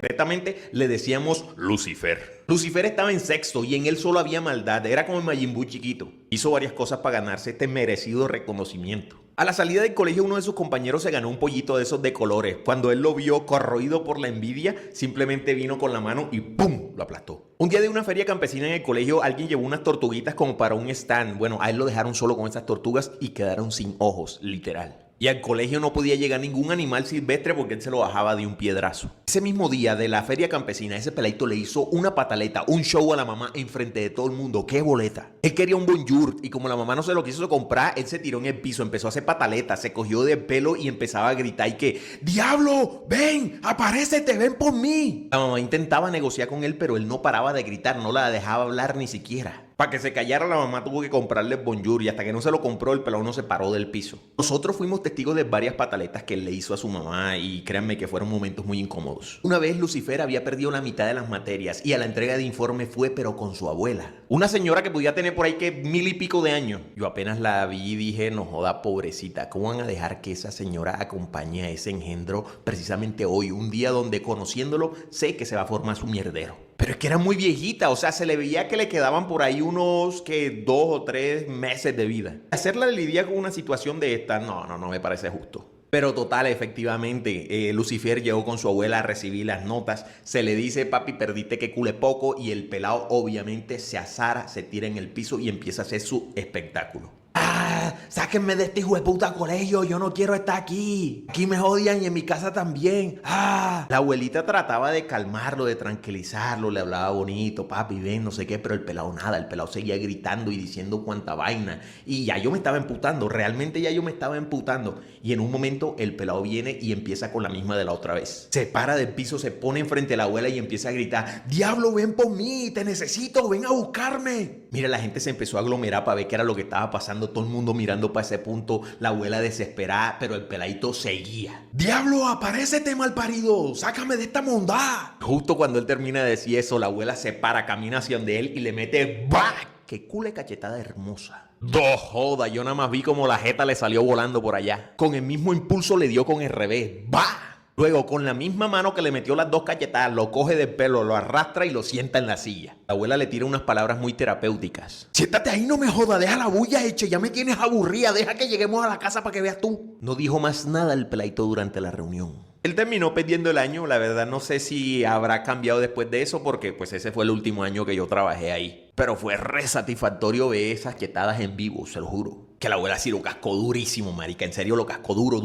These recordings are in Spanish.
Secretamente le decíamos Lucifer. Lucifer estaba en sexto y en él solo había maldad, era como el Majin Buu chiquito. Hizo varias cosas para ganarse este merecido reconocimiento. A la salida del colegio uno de sus compañeros se ganó un pollito de esos de colores. Cuando él lo vio corroído por la envidia, simplemente vino con la mano y ¡pum! Lo aplastó. Un día de una feria campesina en el colegio, alguien llevó unas tortuguitas como para un stand. Bueno, a él lo dejaron solo con esas tortugas y quedaron sin ojos, literal. Y al colegio no podía llegar ningún animal silvestre porque él se lo bajaba de un piedrazo. Ese mismo día de la feria campesina, ese peladito le hizo una pataleta, un show a la mamá enfrente de todo el mundo. ¡Qué boleta! Él quería un bonjour y como la mamá no se lo quiso comprar, él se tiró en el piso, empezó a hacer pataletas, se cogió del pelo y empezaba a gritar y que ¡Diablo! ¡Ven! ¡Aparécete! ¡Ven por mí! La mamá intentaba negociar con él, pero él no paraba de gritar, no la dejaba hablar ni siquiera. Para que se callara la mamá tuvo que comprarle el bonjour y hasta que no se lo compró el pelado no se paró del piso. Nosotros fuimos testigos de varias pataletas que él le hizo a su mamá y créanme que fueron momentos muy incómodos. Una vez Lucifer había perdido la mitad de las materias y a la entrega de informe fue pero con su abuela. Una señora que podía tener por ahí que 1000 y pico de años. Yo apenas la vi y dije, no joda pobrecita, ¿cómo van a dejar que esa señora acompañe a ese engendro precisamente hoy? Un día donde conociéndolo sé que se va a formar su mierdero. Pero es que era muy viejita, o sea, se le veía que le quedaban por ahí unos, que 2 o 3 meses de vida. Hacerla lidiar con una situación de esta, no me parece justo. Pero total, efectivamente, Lucifer llegó con su abuela a recibir las notas. Se le dice, papi, perdiste que cule poco. Y el pelado obviamente se azara, se tira en el piso y empieza a hacer su espectáculo. ¡Ah! ¡Sáquenme de este hijo de puta colegio! ¡Yo no quiero estar aquí! Aquí me odian y en mi casa también. ¡Ah! La abuelita trataba de calmarlo, de tranquilizarlo, le hablaba bonito, papi, ven, no sé qué, pero el pelado nada, el pelado seguía gritando y diciendo cuánta vaina. Y ya yo me estaba emputando, realmente ya yo me estaba emputando. Y en un momento el pelado viene y empieza con la misma de la otra vez. Se para del piso, se pone enfrente de la abuela y empieza a gritar, ¡Diablo, ven por mí! ¡Te necesito! ¡Ven a buscarme! Mira, la gente se empezó a aglomerar para ver qué era lo que estaba pasando, todo el mundo mirando para ese punto, la abuela desesperada, pero el peladito seguía. ¡Diablo, aparécete, malparido! ¡Sácame de esta mondad! Justo cuando él termina de decir eso, la abuela se para, camina hacia donde él y le mete ¡bah! ¡Qué cule cachetada hermosa! ¡No joda! Yo nada más vi como la jeta le salió volando por allá. Con el mismo impulso le dio con el revés. ¡Bah! Luego, con la misma mano que le metió las 2 cachetadas, lo coge del pelo, lo arrastra y lo sienta en la silla. La abuela le tira unas palabras muy terapéuticas. Siéntate ahí, no me joda, deja la bulla hecha, ya me tienes aburrida, deja que lleguemos a la casa para que veas tú. No dijo más nada el peladito durante la reunión. Él terminó perdiendo el año, la verdad no sé si habrá cambiado después de eso porque pues ese fue el último año que yo trabajé ahí. Pero fue re satisfactorio ver esas chetadas en vivo, se lo juro. Que la abuela sí lo cascó durísimo, marica, en serio lo cascó duro.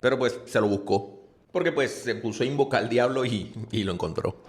Pero pues se lo buscó. Porque pues se puso a invocar al diablo y lo encontró.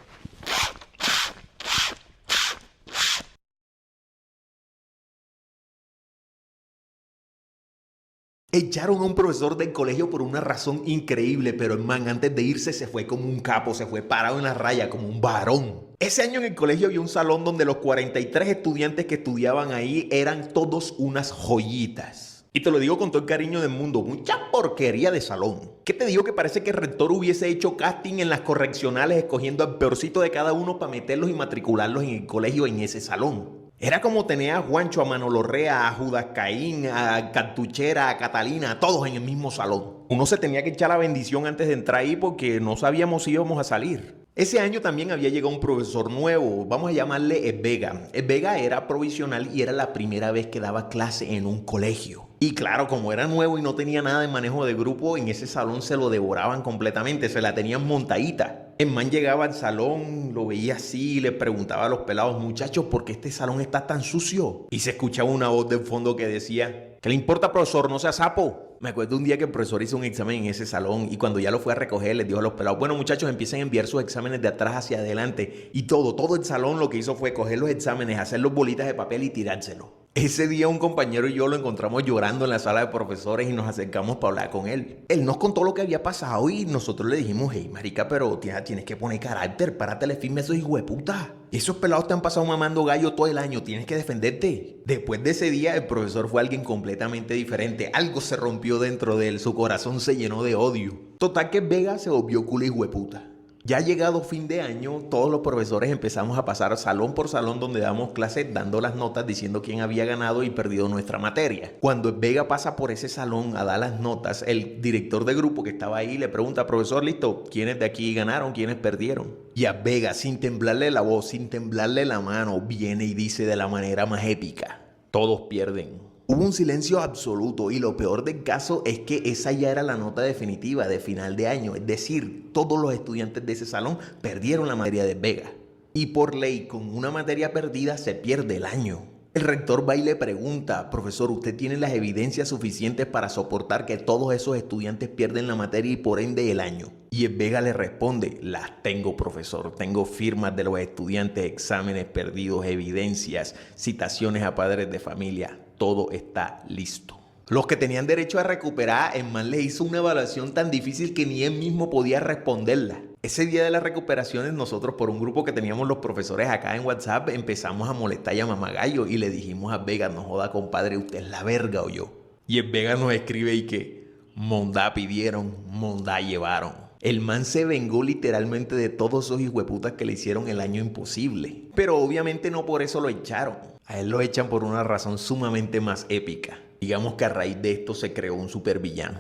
Echaron a un profesor del colegio por una razón increíble, pero el man antes de irse se fue como un capo, se fue parado en la raya como un varón. Ese año en el colegio había un salón donde los 43 estudiantes que estudiaban ahí eran todos unas joyitas. Y te lo digo con todo el cariño del mundo, mucha porquería de salón. ¿Qué te digo? Que parece que el rector hubiese hecho casting en las correccionales escogiendo al peorcito de cada uno para meterlos y matricularlos en el colegio en ese salón. Era como tener a Juancho, a Manolo Rea, a Judas Caín, a Cartuchera, a Catalina, todos en el mismo salón. Uno se tenía que echar la bendición antes de entrar ahí porque no sabíamos si íbamos a salir. Ese año también había llegado un profesor nuevo, vamos a llamarle Vega. Vega era provisional y era la primera vez que daba clase en un colegio. Y claro, como era nuevo y no tenía nada de manejo de grupo, en ese salón se lo devoraban completamente, se la tenían montadita. El man llegaba al salón, lo veía así y le preguntaba a los pelados, muchachos, ¿por qué este salón está tan sucio? Y se escuchaba una voz del fondo que decía, ¿qué le importa, profesor? No sea sapo. Me acuerdo un día que el profesor hizo un examen en ese salón y cuando ya lo fue a recoger les dijo a los pelados, bueno muchachos, empiecen a enviar sus exámenes de atrás hacia adelante. Y todo el salón lo que hizo fue coger los exámenes, hacer los bolitas de papel y tirárselos. Ese día un compañero y yo lo encontramos llorando en la sala de profesores y nos acercamos para hablar con él. Él nos contó lo que había pasado y nosotros le dijimos, hey marica, pero tienes que poner carácter, páratele firme a esos hijueputas. Esos pelados te han pasado mamando gallo todo el año, tienes que defenderte. Después de ese día el profesor fue alguien completamente diferente, algo se rompió dentro de él, su corazón se llenó de odio. Total que Vega se volvió culo hijueputa. Ya llegado fin de año, todos los profesores empezamos a pasar salón por salón donde damos clases, dando las notas, diciendo quién había ganado y perdido nuestra materia. Cuando Vega pasa por ese salón a dar las notas, el director de grupo que estaba ahí le pregunta: profesor, listo, ¿quiénes de aquí ganaron? ¿Quiénes perdieron? Y a Vega, sin temblarle la voz, sin temblarle la mano, viene y dice de la manera más épica: todos pierden. Hubo un silencio absoluto y lo peor del caso es que esa ya era la nota definitiva de final de año. Es decir, todos los estudiantes de ese salón perdieron la materia de Vega. Y por ley, con una materia perdida se pierde el año. El rector va y le pregunta: profesor, ¿usted tiene las evidencias suficientes para soportar que todos esos estudiantes pierden la materia y por ende el año? Y el Vega le responde: las tengo, profesor. Tengo firmas de los estudiantes, exámenes perdidos, evidencias, citaciones a padres de familia. Todo está listo. Los que tenían derecho a recuperar, el man le hizo una evaluación tan difícil que ni él mismo podía responderla. Ese día de las recuperaciones, nosotros, por un grupo que teníamos los profesores acá en WhatsApp, empezamos a molestar a Mamá Gallo y le dijimos a Vega: no joda, compadre, usted es la verga o yo. Y el Vega nos escribe y que mondá pidieron, mondá llevaron. El man se vengó literalmente de todos esos hijueputas que le hicieron el año imposible. Pero obviamente no por eso lo echaron. A él lo echan por una razón sumamente más épica. Digamos que a raíz de esto se creó un supervillano.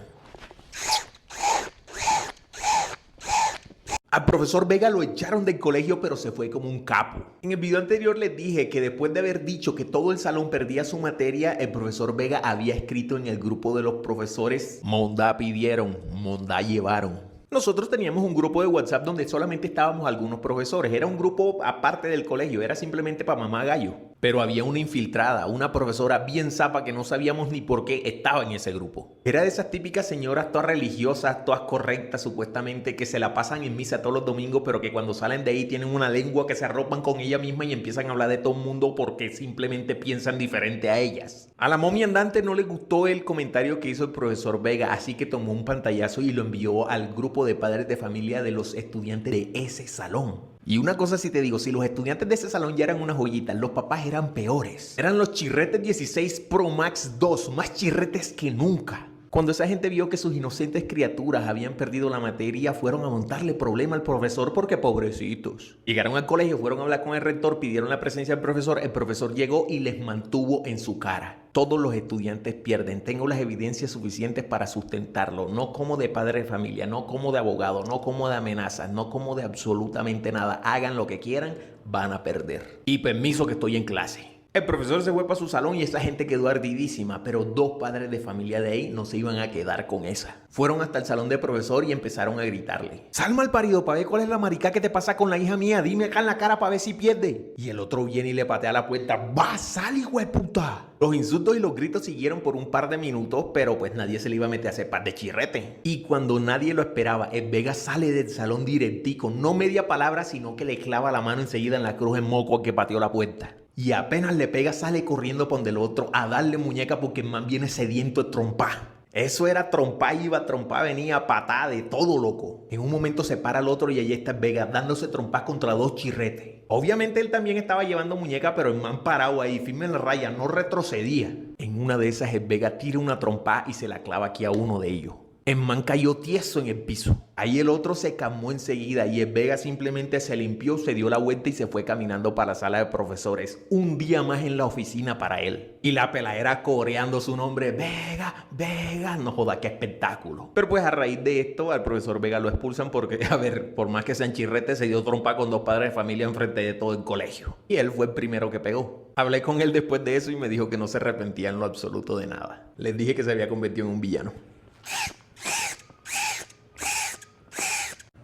Al profesor Vega lo echaron del colegio, pero se fue como un capo. En el video anterior les dije que después de haber dicho que todo el salón perdía su materia, el profesor Vega había escrito en el grupo de los profesores: mondá pidieron, mondá llevaron. Nosotros teníamos un grupo de WhatsApp donde solamente estábamos algunos profesores. Era un grupo aparte del colegio, era simplemente para Mamá Gallo. Pero había una infiltrada, una profesora bien zapa que no sabíamos ni por qué estaba en ese grupo. Era de esas típicas señoras todas religiosas, todas correctas supuestamente, que se la pasan en misa todos los domingos, pero que cuando salen de ahí tienen una lengua que se arropan con ella misma y empiezan a hablar de todo el mundo porque simplemente piensan diferente a ellas. A la momia andante no le gustó el comentario que hizo el profesor Vega, así que tomó un pantallazo y lo envió al grupo de padres de familia de los estudiantes de ese salón. Y una cosa sí te digo, si los estudiantes de ese salón ya eran una joyita, los papás eran peores. Eran los chirretes 16 Pro Max 2, más chirretes que nunca. Cuando esa gente vio que sus inocentes criaturas habían perdido la materia, fueron a montarle problema al profesor porque pobrecitos. Llegaron al colegio, fueron a hablar con el rector, pidieron la presencia del profesor. El profesor llegó y les mantuvo en su cara: todos los estudiantes pierden, tengo las evidencias suficientes para sustentarlo. No como de padre de familia, no como de abogado, no como de amenazas, no como de absolutamente nada. Hagan lo que quieran, van a perder. Y permiso que estoy en clase. El profesor se fue para su salón y esa gente quedó ardidísima, pero dos padres de familia de ahí no se iban a quedar con esa. Fueron hasta el salón del profesor y empezaron a gritarle: sal mal parido para ver cuál es la marica que te pasa con la hija mía, dime acá en la cara para ver si pierde. Y el otro viene y le patea la puerta: va, sal, hijo de puta. Los insultos y los gritos siguieron por un par de minutos, pero pues nadie se le iba a meter a hacer par de chirrete. Y cuando nadie lo esperaba, el Vega sale del salón directico, no media palabra, sino que le clava la mano enseguida en la cruz en moco al que pateó la puerta. Y apenas le pega, sale corriendo por donde el otro a darle muñeca porque el man viene sediento de trompar. Eso era trompar, iba a trompar, venía patada de todo, loco. En un momento se para el otro y allí está el Vega dándose trompas contra dos chirretes. Obviamente él también estaba llevando muñeca, pero el man parado ahí, firme en la raya, no retrocedía. En una de esas el Vega tira una trompa y se la clava aquí a uno de ellos. El man cayó tieso en el piso. Ahí el otro se calmó enseguida y el Vega simplemente se limpió, se dio la vuelta y se fue caminando para la sala de profesores. Un día más en la oficina para él. Y la peladera coreando su nombre: Vega, Vega. No joda, qué espectáculo. Pero pues a raíz de esto al profesor Vega lo expulsan porque, a ver, por más que sean chirretes, se dio trompa con dos padres de familia enfrente de todo el colegio. Y él fue el primero que pegó. Hablé con él después de eso y me dijo que no se arrepentía en lo absoluto de nada. Les dije que se había convertido en un villano.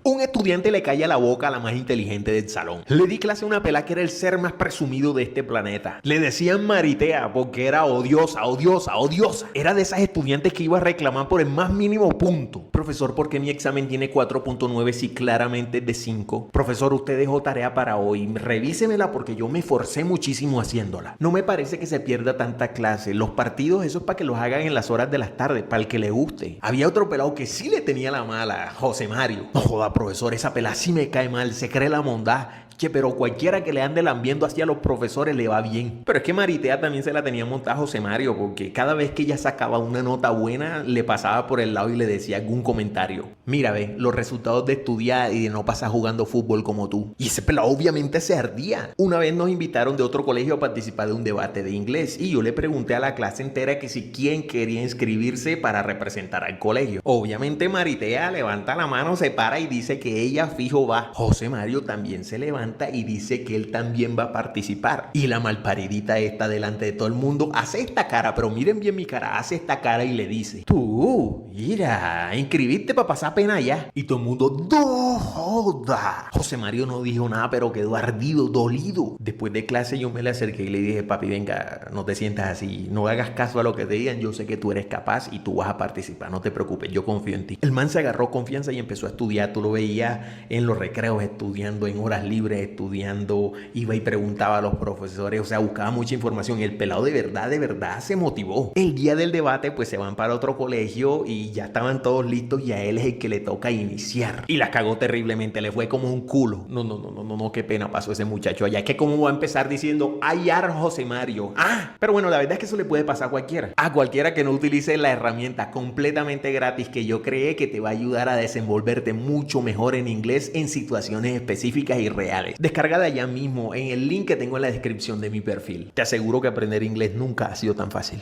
Un estudiante le calla la boca a la más inteligente del salón. Le di clase a una pela que era el ser más presumido de este planeta. Le decían Maritea porque era odiosa, odiosa, odiosa. Era de esas estudiantes que iba a reclamar por el más mínimo punto. Profesor, ¿por qué mi examen tiene 4.9 si claramente es de 5? Profesor, usted dejó tarea para hoy. Revísemela porque yo me esforcé muchísimo haciéndola. No me parece que se pierda tanta clase. Los partidos, eso es para que los hagan en las horas de las tardes, para el que le guste. Había otro pelado que sí le tenía la mala, José Mario. No joda, profesor, esa pelada sí me cae mal, se cree la mondá. Che, pero cualquiera que le ande lambiendo así a los profesores le va bien. Pero es que Maritea también se la tenía montada a José Mario, porque cada vez que ella sacaba una nota buena, le pasaba por el lado y le decía algún comentario. Mira, ve, los resultados de estudiar y de no pasar jugando fútbol como tú. Y ese pelado obviamente se ardía. Una vez nos invitaron de otro colegio a participar de un debate de inglés y yo le pregunté a la clase entera que si quién quería inscribirse para representar al colegio. Obviamente Maritea levanta la mano, se para y dice que ella fijo va. José Mario también se levanta y dice que él también va a participar. Y la malparidita esta delante de todo el mundo hace esta cara, pero miren bien mi cara, hace esta cara y le dice: tú, mira, inscribiste para pasar pena ya. Y todo el mundo: no joda. José Mario no dijo nada, pero quedó ardido, dolido. Después de clase yo me le acerqué y le dije: papi, venga, no te sientas así, no hagas caso a lo que te digan, yo sé que tú eres capaz y tú vas a participar, no te preocupes, yo confío en ti. El man se agarró confianza y empezó a estudiar. Tú lo veías en los recreos estudiando, en horas libres estudiando, iba y preguntaba a los profesores, o sea, buscaba mucha información. El pelado de verdad se motivó. El día del debate pues se van para otro colegio y ya estaban todos listos y a él es el que le toca iniciar. Y la cagó terriblemente, le fue como un culo. No, qué pena pasó ese muchacho allá. Es que cómo va a empezar diciendo: ay, José Mario. Pero bueno, la verdad es que eso le puede pasar a cualquiera. A cualquiera que no utilice la herramienta completamente gratis que yo creé, que te va a ayudar a desenvolverte mucho mejor en inglés en situaciones específicas y reales. Descárgala ya mismo en el link que tengo en la descripción de mi perfil. Te aseguro que aprender inglés nunca ha sido tan fácil.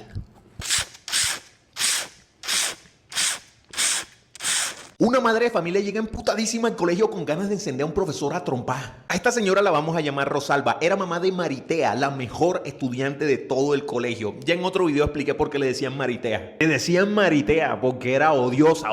Una madre de familia llega emputadísima al colegio con ganas de encender a un profesor a trompar. A esta señora la vamos a llamar Rosalba. Era mamá de Maritea, la mejor estudiante de todo el colegio. Ya en otro video expliqué por qué le decían Maritea. Le decían Maritea porque era odiosa.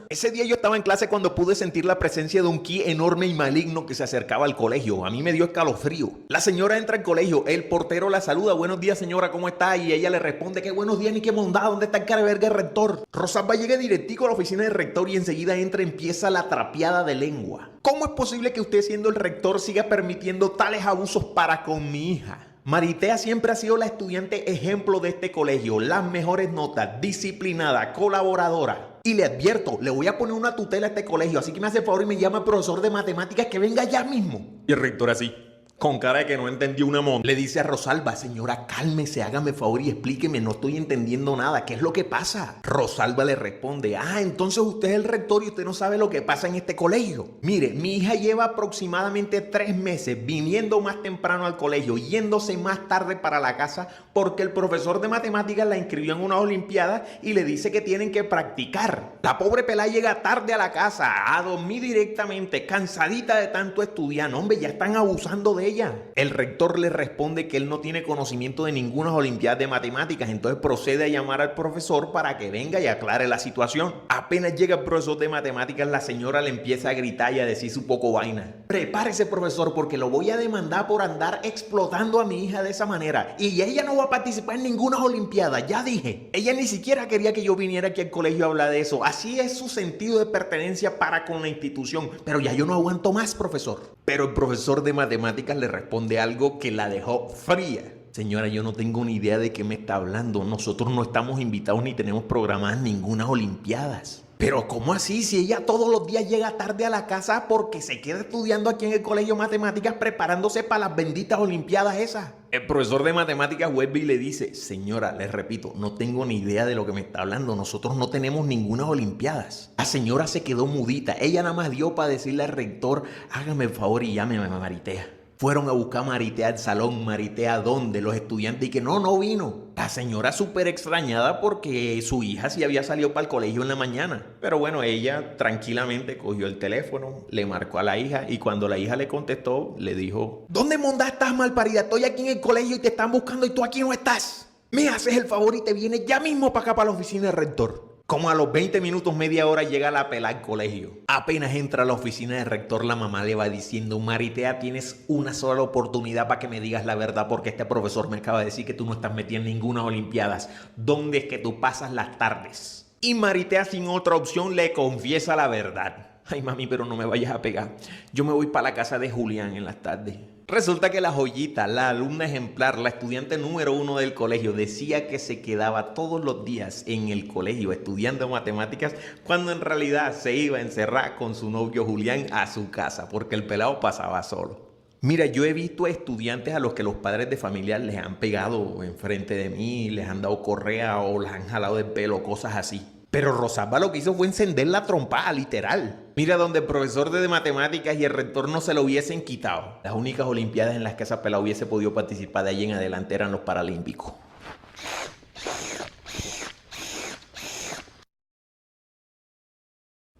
Ese día yo estaba en clase cuando pude sentir la presencia de un ki enorme y maligno que se acercaba al colegio. A mí me dio escalofrío. La señora entra al colegio, el portero la saluda: buenos días señora, ¿cómo está? Y ella le responde: qué buenos días ni qué bondad, ¿dónde está el careverga rector? Rosalba llega directico a la oficina del rector y enseguida empieza la trapeada de lengua. ¿Cómo es posible que usted, siendo el rector, siga permitiendo tales abusos para con mi hija? Maritea siempre ha sido la estudiante ejemplo de este colegio, las mejores notas, disciplinada, colaboradora. Y le advierto, le voy a poner una tutela a este colegio, así que me hace favor y me llama al profesor de matemáticas que venga ya mismo. Y el rector así, con cara de que no entendió una monda, le dice a Rosalba: señora, cálmese, hágame favor y explíqueme, no estoy entendiendo nada, ¿qué es lo que pasa? Rosalba le responde: entonces usted es el rector y usted no sabe lo que pasa en este colegio. Mire, mi hija lleva aproximadamente 3 meses viniendo más temprano al colegio, yéndose más tarde para la casa, porque el profesor de matemáticas la inscribió en una olimpiada y le dice que tienen que practicar. La pobre pelada llega tarde a la casa, a dormir directamente, cansadita de tanto estudiar. No, hombre, ya están abusando de ella. El rector le responde que él no tiene conocimiento de ninguna olimpiada de matemáticas, entonces procede a llamar al profesor para que venga y aclare la situación. Apenas llega el profesor de matemáticas, la señora le empieza a gritar y a decir su poco vaina: prepárese, profesor, porque lo voy a demandar por andar explotando a mi hija de esa manera, y ella no va a participar en ninguna olimpiada, ya dije. Ella ni siquiera quería que yo viniera aquí al colegio a hablar de eso. Así es su sentido de pertenencia para con la institución. Pero ya yo no aguanto más, profesor. Pero el profesor de matemáticas le responde algo que la dejó fría. Señora, yo no tengo ni idea de qué me está hablando. Nosotros no estamos invitados ni tenemos programadas ninguna olimpiadas. Pero ¿cómo así? Si ella todos los días llega tarde a la casa porque se queda estudiando aquí en el colegio de matemáticas preparándose para las benditas olimpiadas esas. El profesor de matemáticas vuelve y le dice: señora, les repito, no tengo ni idea de lo que me está hablando. Nosotros no tenemos ninguna olimpiadas. La señora se quedó mudita. Ella nada más dio para decirle al rector: hágame el favor y llámeme a Maritea. Fueron a buscar a Maritea al salón. Maritea, ¿dónde? Los estudiantes, y que no vino. La señora súper extrañada porque su hija sí había salido para el colegio en la mañana. Pero bueno, ella tranquilamente cogió el teléfono, le marcó a la hija y cuando la hija le contestó, le dijo: ¿dónde monda estás, malparida? Estoy aquí en el colegio y te están buscando y tú aquí no estás. Me haces el favor y te vienes ya mismo para acá, para la oficina del rector. Como a los 20 minutos, media hora, llega la pela al colegio. Apenas entra a la oficina del rector, la mamá le va diciendo: Maritea, tienes una sola oportunidad para que me digas la verdad, porque este profesor me acaba de decir que tú no estás metida en ninguna olimpiadas. ¿Dónde es que tú pasas las tardes? Y Maritea, sin otra opción, le confiesa la verdad. Ay, mami, pero no me vayas a pegar. Yo me voy para la casa de Julián en las tardes. Resulta que la joyita, la alumna ejemplar, la estudiante número 1 del colegio, decía que se quedaba todos los días en el colegio estudiando matemáticas, cuando en realidad se iba a encerrar con su novio Julián a su casa, porque el pelado pasaba solo. Mira, yo he visto a estudiantes a los que los padres de familia les han pegado enfrente de mí, les han dado correa o les han jalado del pelo, cosas así. Pero Rosalba lo que hizo fue encender la trompada, literal. Mira, donde el profesor de matemáticas y el rector no se lo hubiesen quitado. Las únicas olimpiadas en las que esa pelada hubiese podido participar de allí en adelante eran los paralímpicos.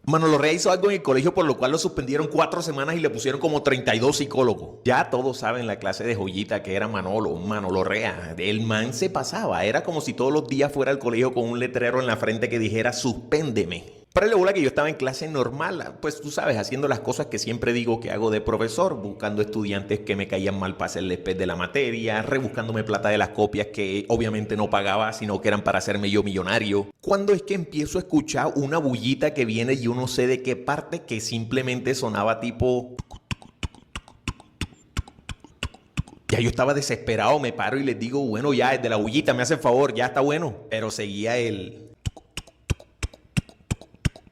Manolo Rea hizo algo en el colegio por lo cual lo suspendieron 4 semanas y le pusieron como 32 psicólogos. Ya todos saben la clase de joyita que era Manolo Rea. El man se pasaba, era como si todos los días fuera al colegio con un letrero en la frente que dijera suspéndeme. Para la bola que yo estaba en clase normal, pues tú sabes, haciendo las cosas que siempre digo que hago de profesor, buscando estudiantes que me caían mal para hacerles pez de la materia, rebuscándome plata de las copias que obviamente no pagaba, sino que eran para hacerme yo millonario. Cuando es que empiezo a escuchar una bullita que viene y yo no sé de qué parte, que simplemente sonaba tipo... Ya yo estaba desesperado, me paro y les digo, bueno, ya, es de la bullita, me hace el favor, ya está bueno. Pero seguía el...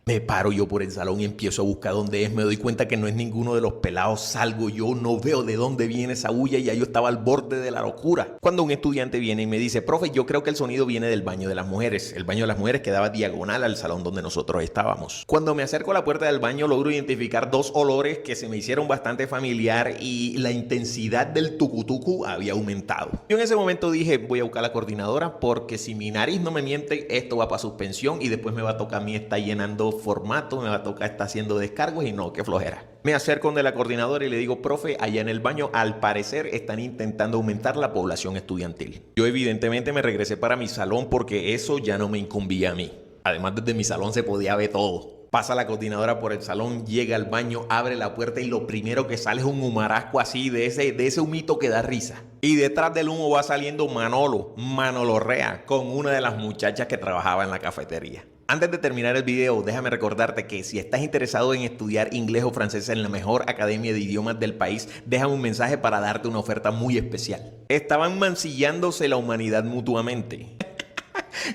Me paro yo por el salón y empiezo a buscar dónde es. Me doy cuenta que no es ninguno de los pelados. Salgo yo, no veo de dónde viene esa bulla y ya yo estaba al borde de la locura. Cuando un estudiante viene y me dice, profe, yo creo que el sonido viene del baño de las mujeres. El baño de las mujeres quedaba diagonal al salón donde nosotros estábamos. Cuando me acerco a la puerta del baño logro identificar 2 olores que se me hicieron bastante familiar y la intensidad del tucutucu había aumentado. Yo en ese momento dije, voy a buscar a la coordinadora porque si mi nariz no me miente, esto va para suspensión y después me va a tocar a mí estar llenando formato, me va a tocar estar haciendo descargos y no, qué flojera. Me acerco de la coordinadora y le digo, profe, allá en el baño al parecer están intentando aumentar la población estudiantil. Yo evidentemente me regresé para mi salón porque eso ya no me incumbía a mí. Además desde mi salón se podía ver todo. Pasa la coordinadora por el salón, llega al baño, abre la puerta y lo primero que sale es un humarasco así de ese humito que da risa. Y detrás del humo va saliendo Manolo Rea, con una de las muchachas que trabajaba en la cafetería. Antes de terminar el video, déjame recordarte que si estás interesado en estudiar inglés o francés en la mejor academia de idiomas del país, déjame un mensaje para darte una oferta muy especial. Estaban mancillándose la humanidad mutuamente.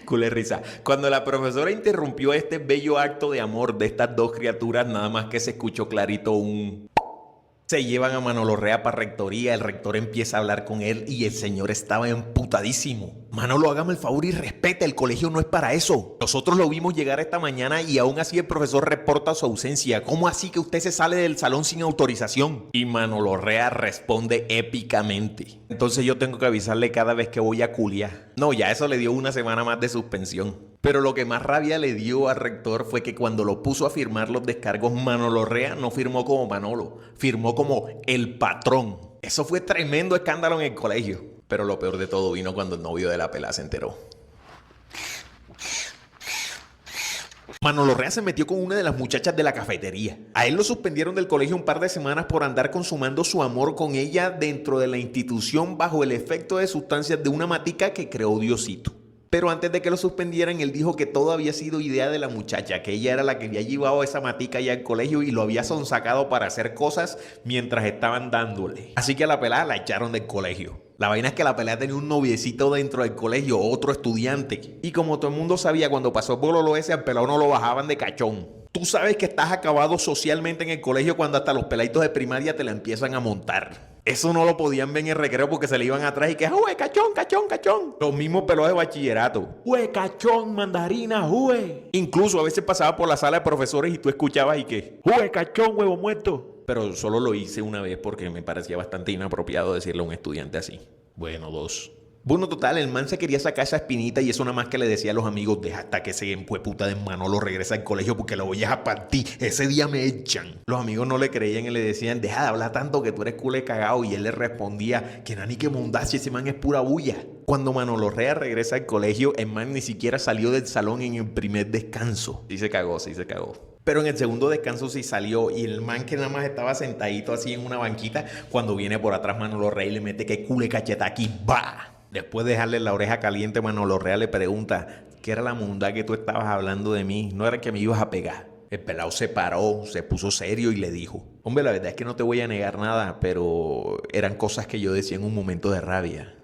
Culé risa. Cuando la profesora interrumpió este bello acto de amor de estas 2 criaturas, nada más que se escuchó clarito un... Se llevan a Manolo Rea para rectoría, el rector empieza a hablar con él y el señor estaba emputadísimo. Manolo, hágame el favor y respete, el colegio no es para eso. Nosotros lo vimos llegar esta mañana y aún así el profesor reporta su ausencia. ¿Cómo así que usted se sale del salón sin autorización? Y Manolo Rea responde épicamente. Entonces yo tengo que avisarle cada vez que voy a culiar. No, ya eso le dio 1 semana más de suspensión. Pero lo que más rabia le dio al rector fue que cuando lo puso a firmar los descargos, Manolo Rea no firmó como Manolo, firmó como el patrón. Eso fue tremendo escándalo en el colegio. Pero lo peor de todo vino cuando el novio de la pelada se enteró. Manolo Rea se metió con una de las muchachas de la cafetería. A él lo suspendieron del colegio un par de semanas por andar consumando su amor con ella dentro de la institución bajo el efecto de sustancias de una matica que creó Diosito. Pero antes de que lo suspendieran, él dijo que todo había sido idea de la muchacha, que ella era la que había llevado esa matica ya al colegio y lo había sonsacado para hacer cosas mientras estaban dándole. Así que a la pelada la echaron del colegio. La vaina es que la pelada tenía un noviecito dentro del colegio, otro estudiante. Y como todo el mundo sabía, cuando pasó el bololo ese, al pelado no lo bajaban de cachón. Tú sabes que estás acabado socialmente en el colegio cuando hasta los peladitos de primaria te la empiezan a montar. Eso no lo podían ver en el recreo porque se le iban atrás y que ¡jue, cachón, cachón, cachón! Los mismos pelados de bachillerato. ¡Jue, cachón, mandarina, jue! Incluso a veces pasaba por la sala de profesores y tú escuchabas y que ¡jue, cachón, huevo muerto! Pero solo lo hice una vez porque me parecía bastante inapropiado decirle a un estudiante así. Bueno, 2. Bueno, total, el man se quería sacar esa espinita y eso nada más que le decía a los amigos, deja hasta que ese empueputa de Manolo regresa al colegio porque lo voy a partir, ese día me echan. Los amigos no le creían y le decían, deja de hablar tanto que tú eres culé cagado, y él le respondía, que nani que mondache, ese man es pura bulla. Cuando Manolo Rea regresa al colegio, el man ni siquiera salió del salón en el primer descanso. Sí se cagó. Pero en el segundo descanso sí salió y el man que nada más estaba sentadito así en una banquita, cuando viene por atrás Manolo Rea y le mete que cule cacheta aquí, ¡bah! Después de dejarle la oreja caliente, Manolo Rea le pregunta, ¿qué era la mundad que tú estabas hablando de mí? ¿No era que me ibas a pegar? El pelado se paró, se puso serio y le dijo: hombre, la verdad es que no te voy a negar nada, pero eran cosas que yo decía en un momento de rabia.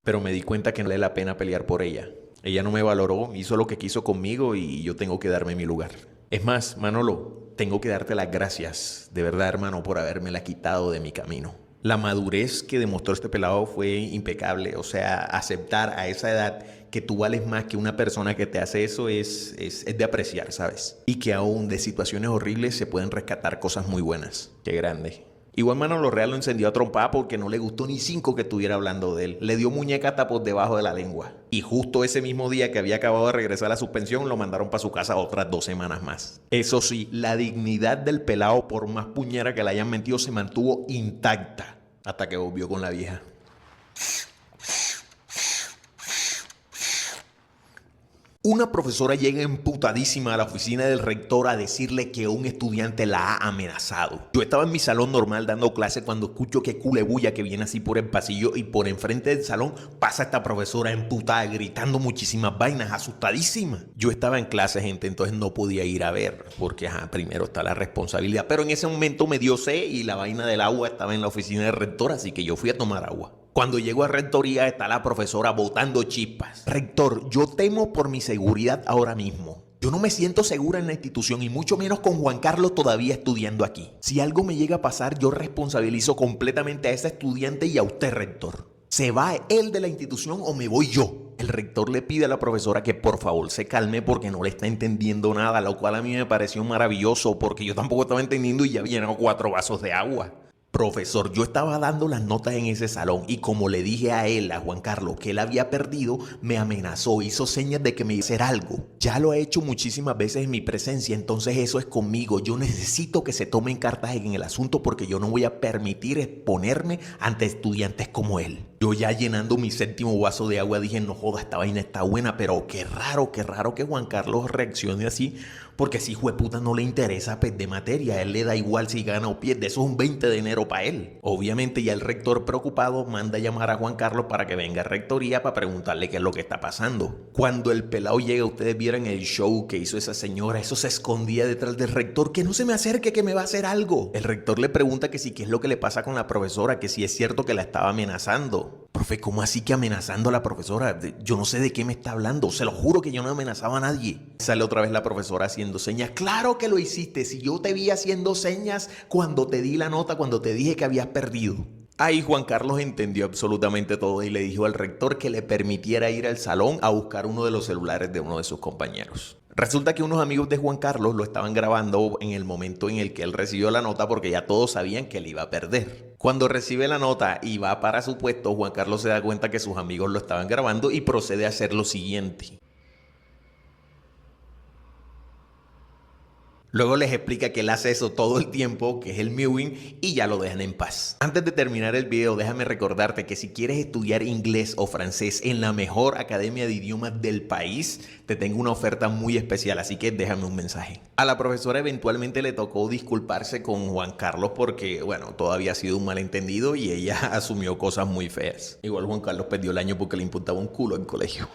Pero me di cuenta que no vale la pena pelear por ella. Ella no me valoró, hizo lo que quiso conmigo y yo tengo que darme mi lugar. Es más, Manolo, tengo que darte las gracias, de verdad, hermano, por habérmela quitado de mi camino. La madurez que demostró este pelado fue impecable. O sea, aceptar a esa edad que tú vales más que una persona que te hace eso es de apreciar, ¿sabes? Y que aún de situaciones horribles se pueden rescatar cosas muy buenas. Qué grande. Igual Manolo Real lo encendió a trompar porque no le gustó ni cinco que estuviera hablando de él. Le dio muñeca hasta por debajo de la lengua. Y justo ese mismo día que había acabado de regresar a la suspensión, lo mandaron para su casa otras 2 semanas más. Eso sí, la dignidad del pelado, por más puñera que le hayan mentido, se mantuvo intacta hasta que volvió con la vieja. Una profesora llega emputadísima a la oficina del rector a decirle que un estudiante la ha amenazado. Yo estaba en mi salón normal dando clase cuando escucho que culebulla que viene así por el pasillo y por enfrente del salón pasa esta profesora emputada gritando muchísimas vainas, asustadísima. Yo estaba en clase, gente, entonces no podía ir a ver porque primero está la responsabilidad. Pero en ese momento me dio sed y la vaina del agua estaba en la oficina del rector, así que yo fui a tomar agua. Cuando llego a rectoría está la profesora botando chispas. Rector, yo temo por mi seguridad ahora mismo. Yo no me siento segura en la institución y mucho menos con Juan Carlos todavía estudiando aquí. Si algo me llega a pasar, yo responsabilizo completamente a ese estudiante y a usted, rector. ¿Se va él de la institución o me voy yo? El rector le pide a la profesora que por favor se calme porque no le está entendiendo nada, lo cual a mí me pareció maravilloso porque yo tampoco estaba entendiendo y ya había llenado 4 vasos de agua. Profesor, yo estaba dando las notas en ese salón y como le dije a él, a Juan Carlos, que él había perdido, me amenazó, hizo señas de que me iba a hacer algo. Ya lo ha hecho muchísimas veces en mi presencia, entonces eso es conmigo. Yo necesito que se tomen cartas en el asunto porque yo no voy a permitir exponerme ante estudiantes como él. Yo ya llenando mi 7º vaso de agua dije, no joda, esta vaina está buena, pero qué raro que Juan Carlos reaccione así, porque si jueputa no le interesa de materia, a él le da igual si gana o pierde, eso es un 20 de enero para él. Obviamente ya el rector preocupado manda a llamar a Juan Carlos para que venga a rectoría para preguntarle qué es lo que está pasando. Cuando el pelado llega, ustedes vieron el show que hizo esa señora, eso se escondía detrás del rector, que no se me acerque, que me va a hacer algo. El rector le pregunta que si qué es lo que le pasa con la profesora, que si es cierto que la estaba amenazando. Profe, ¿cómo así que amenazando a la profesora? Yo no sé de qué me está hablando, se lo juro que yo no amenazaba a nadie. Sale otra vez la profesora haciendo señas. Claro que lo hiciste, si yo te vi haciendo señas cuando te di la nota, cuando te dije que habías perdido. Ahí Juan Carlos entendió absolutamente todo y le dijo al rector que le permitiera ir al salón a buscar uno de los celulares de uno de sus compañeros. Resulta que unos amigos de Juan Carlos lo estaban grabando en el momento en el que él recibió la nota porque ya todos sabían que él iba a perder. Cuando recibe la nota y va para su puesto, Juan Carlos se da cuenta que sus amigos lo estaban grabando y procede a hacer lo siguiente. Luego les explica que él hace eso todo el tiempo, que es el mewing, y ya lo dejan en paz. Antes de terminar el video, déjame recordarte que si quieres estudiar inglés o francés en la mejor academia de idiomas del país, te tengo una oferta muy especial, así que déjame un mensaje. A la profesora eventualmente le tocó disculparse con Juan Carlos porque, bueno, todo había sido un malentendido y ella asumió cosas muy feas. Igual Juan Carlos perdió el año porque le imputaba un culo en colegio.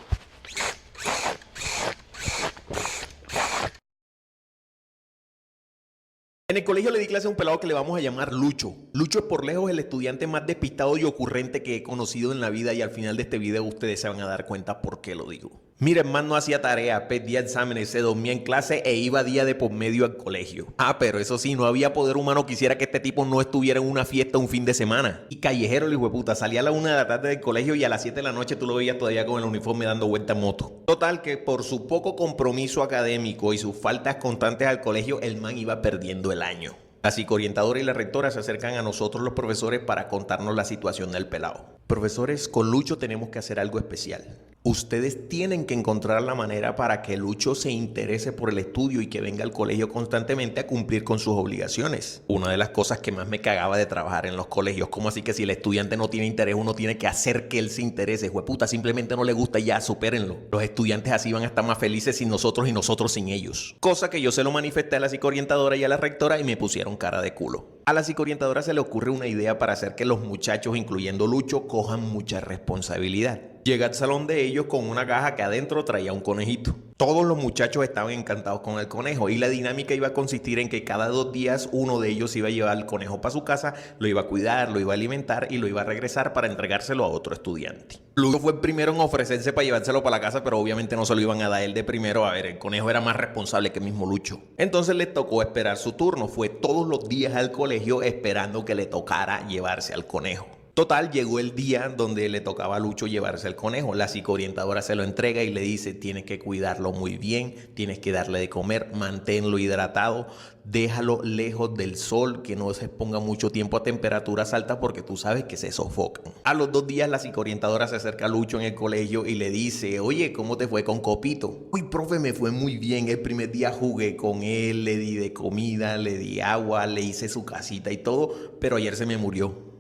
En el colegio le di clase a un pelado que le vamos a llamar Lucho. Lucho es por lejos el estudiante más despistado y ocurrente que he conocido en la vida y al final de este video ustedes se van a dar cuenta por qué lo digo. Mira, hermano, no hacía tarea, perdía exámenes, se dormía en clase e iba día de por medio al colegio. Pero eso sí, no había poder humano que hiciera que este tipo no estuviera en una fiesta un fin de semana. Y callejero el hijo de puta, salía a la 1 de la tarde del colegio y a las 7 de la noche tú lo veías todavía con el uniforme dando vuelta en moto. Total que por su poco compromiso académico y sus faltas constantes al colegio, el man iba perdiendo el año. La psicoorientadora y la rectora se acercan a nosotros los profesores para contarnos la situación del pelado. Profesores, con Lucho tenemos que hacer algo especial. Ustedes tienen que encontrar la manera para que Lucho se interese por el estudio y que venga al colegio constantemente a cumplir con sus obligaciones. Una de las cosas que más me cagaba de trabajar en los colegios, como así que si el estudiante no tiene interés, uno tiene que hacer que él se interese. Jueputa, simplemente no le gusta y ya, supérenlo. Los estudiantes así van a estar más felices sin nosotros y nosotros sin ellos. Cosa que yo se lo manifesté a la psicoorientadora y a la rectora y me pusieron cara de culo. A la psicoorientadora se le ocurre una idea para hacer que los muchachos, incluyendo Lucho, cojan mucha responsabilidad. Llega al salón de ellos con una caja que adentro traía un conejito. Todos los muchachos estaban encantados con el conejo y la dinámica iba a consistir en que cada 2 días uno de ellos iba a llevar al conejo para su casa, lo iba a cuidar, lo iba a alimentar y lo iba a regresar para entregárselo a otro estudiante. Lucho fue el primero en ofrecerse para llevárselo para la casa, pero obviamente no se lo iban a dar él de primero. A ver, el conejo era más responsable que el mismo Lucho. Entonces le tocó esperar su turno. Fue todos los días al colegio esperando que le tocara llevarse al conejo. Total, llegó el día donde le tocaba a Lucho llevarse el conejo. La psicoorientadora se lo entrega y le dice: tienes que cuidarlo muy bien, tienes que darle de comer, manténlo hidratado, déjalo lejos del sol, que no se exponga mucho tiempo a temperaturas altas porque tú sabes que se sofocan. A los 2 días la psicoorientadora se acerca a Lucho en el colegio y le dice: oye, ¿cómo te fue con Copito? Uy, profe, me fue muy bien. El primer día jugué con él, le di de comida, le di agua, le hice su casita y todo, pero ayer se me murió.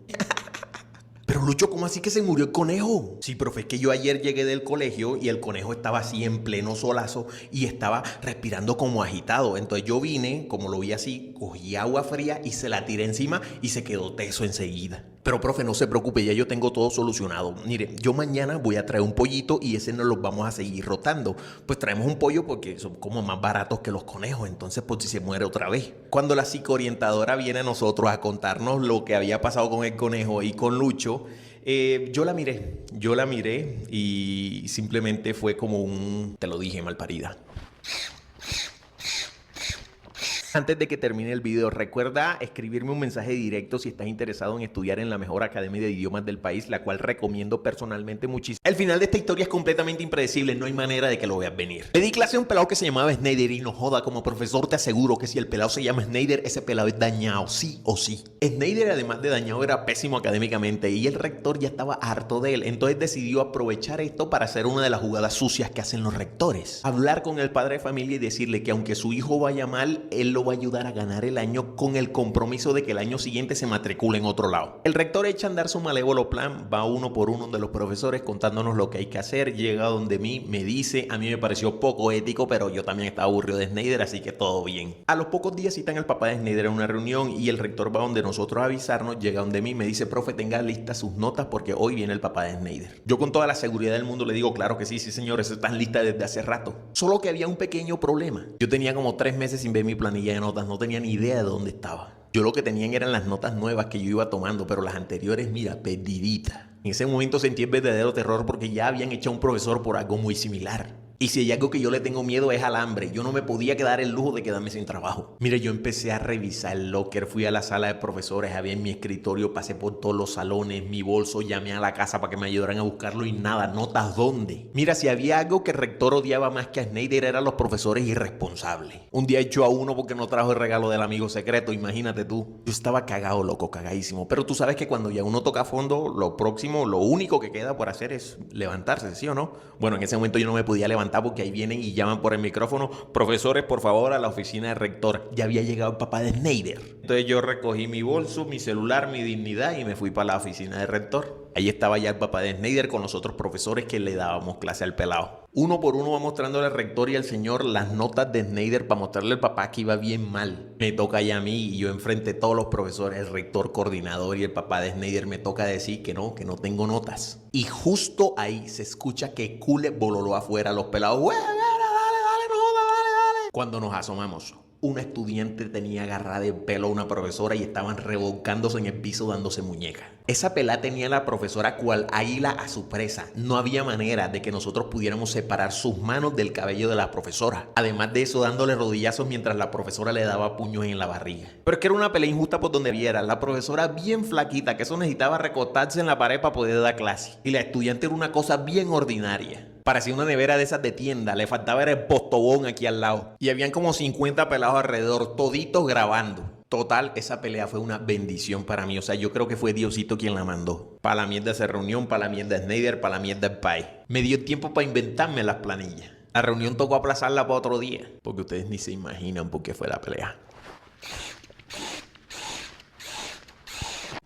Pero Lucho, ¿cómo así que se murió el conejo? Sí, profe, es que yo ayer llegué del colegio y el conejo estaba así en pleno solazo y estaba respirando como agitado. Entonces yo vine, como lo vi así, cogí agua fría y se la tiré encima y se quedó teso enseguida. Pero profe, no se preocupe, ya yo tengo todo solucionado. Mire, yo mañana voy a traer un pollito y ese nos los vamos a seguir rotando. Pues traemos un pollo porque son como más baratos que los conejos, entonces por si se muere otra vez. Cuando la psicoorientadora viene a nosotros a contarnos lo que había pasado con el conejo y con Lucho, yo la miré y simplemente fue como un: te lo dije, malparida. Antes de que termine el video, recuerda escribirme un mensaje directo si estás interesado en estudiar en la mejor academia de idiomas del país, la cual recomiendo personalmente muchísimo. El final de esta historia es completamente impredecible, no hay manera de que lo veas venir. Le di clase a un pelado que se llamaba Snyder y no joda, como profesor te aseguro que si el pelado se llama Snyder, ese pelado es dañado, sí o sí. Snyder, además de dañado, era pésimo académicamente y el rector ya estaba harto de él, entonces decidió aprovechar esto para hacer una de las jugadas sucias que hacen los rectores. Hablar con el padre de familia y decirle que aunque su hijo vaya mal, él lo va a ayudar a ganar el año con el compromiso de que el año siguiente se matricule en otro lado. El rector echa a andar su malévolo plan, va uno por uno de los profesores contándonos lo que hay que hacer, llega donde mí, me dice: a mí me pareció poco ético, pero yo también estaba aburrido de Snyder, así que todo bien. A los pocos días citan al papá de Snyder en una reunión y el rector va donde nosotros a avisarnos, llega donde mí, me dice: profe, tenga listas sus notas porque hoy viene el papá de Snyder. Yo con toda la seguridad del mundo le digo: claro que sí, sí señor, eso está lista desde hace rato. Solo que había un pequeño problema. Yo tenía como 3 meses sin ver mi planilla de notas, no tenía ni idea de dónde estaba. Yo lo que tenían eran las notas nuevas que yo iba tomando, pero las anteriores, mira, perdiditas. En ese momento sentí el verdadero terror porque ya habían echado a un profesor por algo muy similar. Y si hay algo que yo le tengo miedo es al hambre. Yo no me podía quedar el lujo de quedarme sin trabajo. Mire, yo empecé a revisar el locker, fui a la sala de profesores, había en mi escritorio, pasé por todos los salones, mi bolso, llamé a la casa para que me ayudaran a buscarlo y nada, notas dónde. Mira, si había algo que el rector odiaba más que a Snyder eran los profesores irresponsables. Un día echó a uno porque no trajo el regalo del amigo secreto, imagínate tú. Yo estaba cagado, loco, cagadísimo. Pero tú sabes que cuando ya uno toca fondo, lo próximo, lo único que queda por hacer es levantarse, ¿sí o no? Bueno, en ese momento yo no me podía levantar porque ahí vienen y llaman por el micrófono: profesores, por favor, a la oficina del rector. Ya había llegado el papá de Snyder. Entonces yo recogí mi bolso, mi celular, mi dignidad y me fui para la oficina del rector. Ahí estaba ya el papá de Snyder con los otros profesores que le dábamos clase al pelado. Uno por uno va mostrándole al rector y al señor las notas de Snyder para mostrarle al papá que iba bien mal. Me toca ya a mí y yo enfrente a todos los profesores, el rector, coordinador y el papá de Snyder, me toca decir que no tengo notas. Y justo ahí se escucha que cule bololó afuera, los pelados: dale, no, dale. Cuando nos asomamos, una estudiante tenía agarrada el pelo a una profesora y estaban revolcándose en el piso dándose muñeca. Esa pelada tenía a la profesora cual águila a su presa. No había manera de que nosotros pudiéramos separar sus manos del cabello de la profesora. Además de eso, dándole rodillazos mientras la profesora le daba puños en la barriga. Pero es que era una pelea injusta por donde viera. La profesora bien flaquita, que eso necesitaba recostarse en la pared para poder dar clase. Y la estudiante era una cosa bien ordinaria. Parecía una nevera de esas de tienda, le faltaba el postobón aquí al lado. Y habían como 50 pelados alrededor, toditos grabando. Total, esa pelea fue una bendición para mí. O sea, yo creo que fue Diosito quien la mandó. Para la mierda esa reunión, para la mierda Snyder, para la mierda el país. Me dio tiempo para inventarme las planillas. La reunión tocó aplazarla para otro día, porque ustedes ni se imaginan por qué fue la pelea.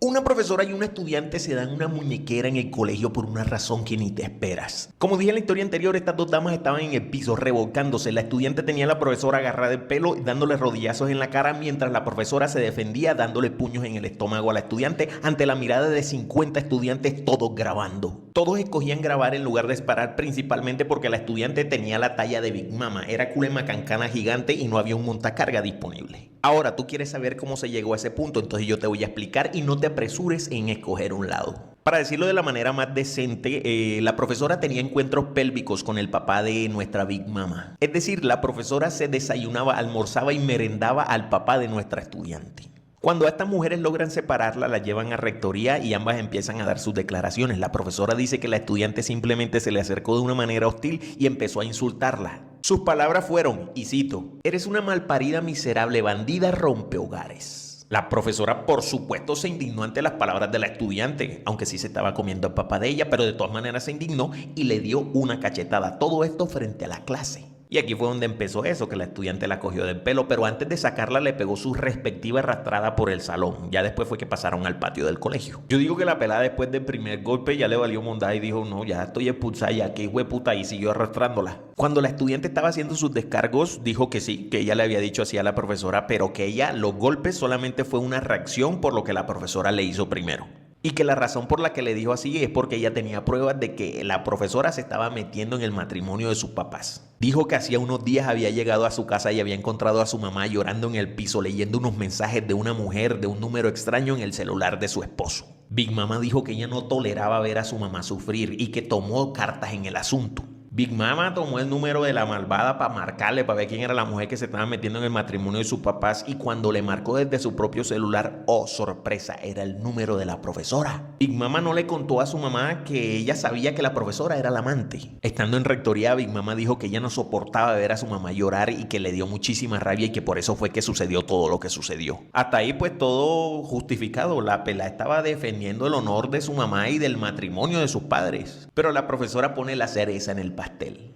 Una profesora y un estudiante se dan una muñequera en el colegio por una razón que ni te esperas. Como dije en la historia anterior, estas dos damas estaban en el piso revolcándose. La estudiante tenía a la profesora agarrada del pelo y dándole rodillazos en la cara, mientras la profesora se defendía dándole puños en el estómago a la estudiante ante la mirada de 50 estudiantes, todos grabando. Todos escogían grabar en lugar de disparar, principalmente porque la estudiante tenía la talla de Big Mama, era culema cancana gigante y no había un montacarga disponible. Ahora, tú quieres saber cómo se llegó a ese punto, entonces yo te voy a explicar y no te apresures en escoger un lado. Para decirlo de la manera más decente, la profesora tenía encuentros pélvicos con el papá de nuestra Big Mama. Es decir, la profesora se desayunaba, almorzaba y merendaba al papá de nuestra estudiante. Cuando a estas mujeres logran separarla, la llevan a rectoría y ambas empiezan a dar sus declaraciones. La profesora dice que la estudiante simplemente se le acercó de una manera hostil y empezó a insultarla. Sus palabras fueron, y cito, "Eres una malparida, miserable, bandida, rompehogares". La profesora, por supuesto, se indignó ante las palabras de la estudiante, aunque sí se estaba comiendo el papá de ella, pero de todas maneras se indignó y le dio una cachetada. Todo esto frente a la clase. Y aquí fue donde empezó eso, que la estudiante la cogió del pelo, pero antes de sacarla le pegó su respectiva arrastrada por el salón. Ya después fue que pasaron al patio del colegio. Yo digo que la pelada después del primer golpe ya le valió mondada y dijo, no, ya estoy expulsada, ya que hueputa, y siguió arrastrándola. Cuando la estudiante estaba haciendo sus descargos, dijo que sí, que ella le había dicho así a la profesora, pero que los golpes solamente fue una reacción por lo que la profesora le hizo primero. Y que la razón por la que le dijo así es porque ella tenía pruebas de que la profesora se estaba metiendo en el matrimonio de sus papás. Dijo que hacía unos días había llegado a su casa y había encontrado a su mamá llorando en el piso leyendo unos mensajes de una mujer de un número extraño en el celular de su esposo. Big Mama dijo que ella no toleraba ver a su mamá sufrir y que tomó cartas en el asunto. Big Mama tomó el número de la malvada para marcarle, para ver quién era la mujer que se estaba metiendo en el matrimonio de sus papás, y cuando le marcó desde su propio celular, oh sorpresa, era el número de la profesora. Big Mama no le contó a su mamá que ella sabía que la profesora era la amante. Estando en rectoría, Big Mama dijo que ella no soportaba ver a su mamá llorar y que le dio muchísima rabia y que por eso fue que sucedió todo lo que sucedió. Hasta ahí pues todo justificado, la pela estaba defendiendo el honor de su mamá y del matrimonio de sus padres. Pero la profesora pone la cereza en el pastel.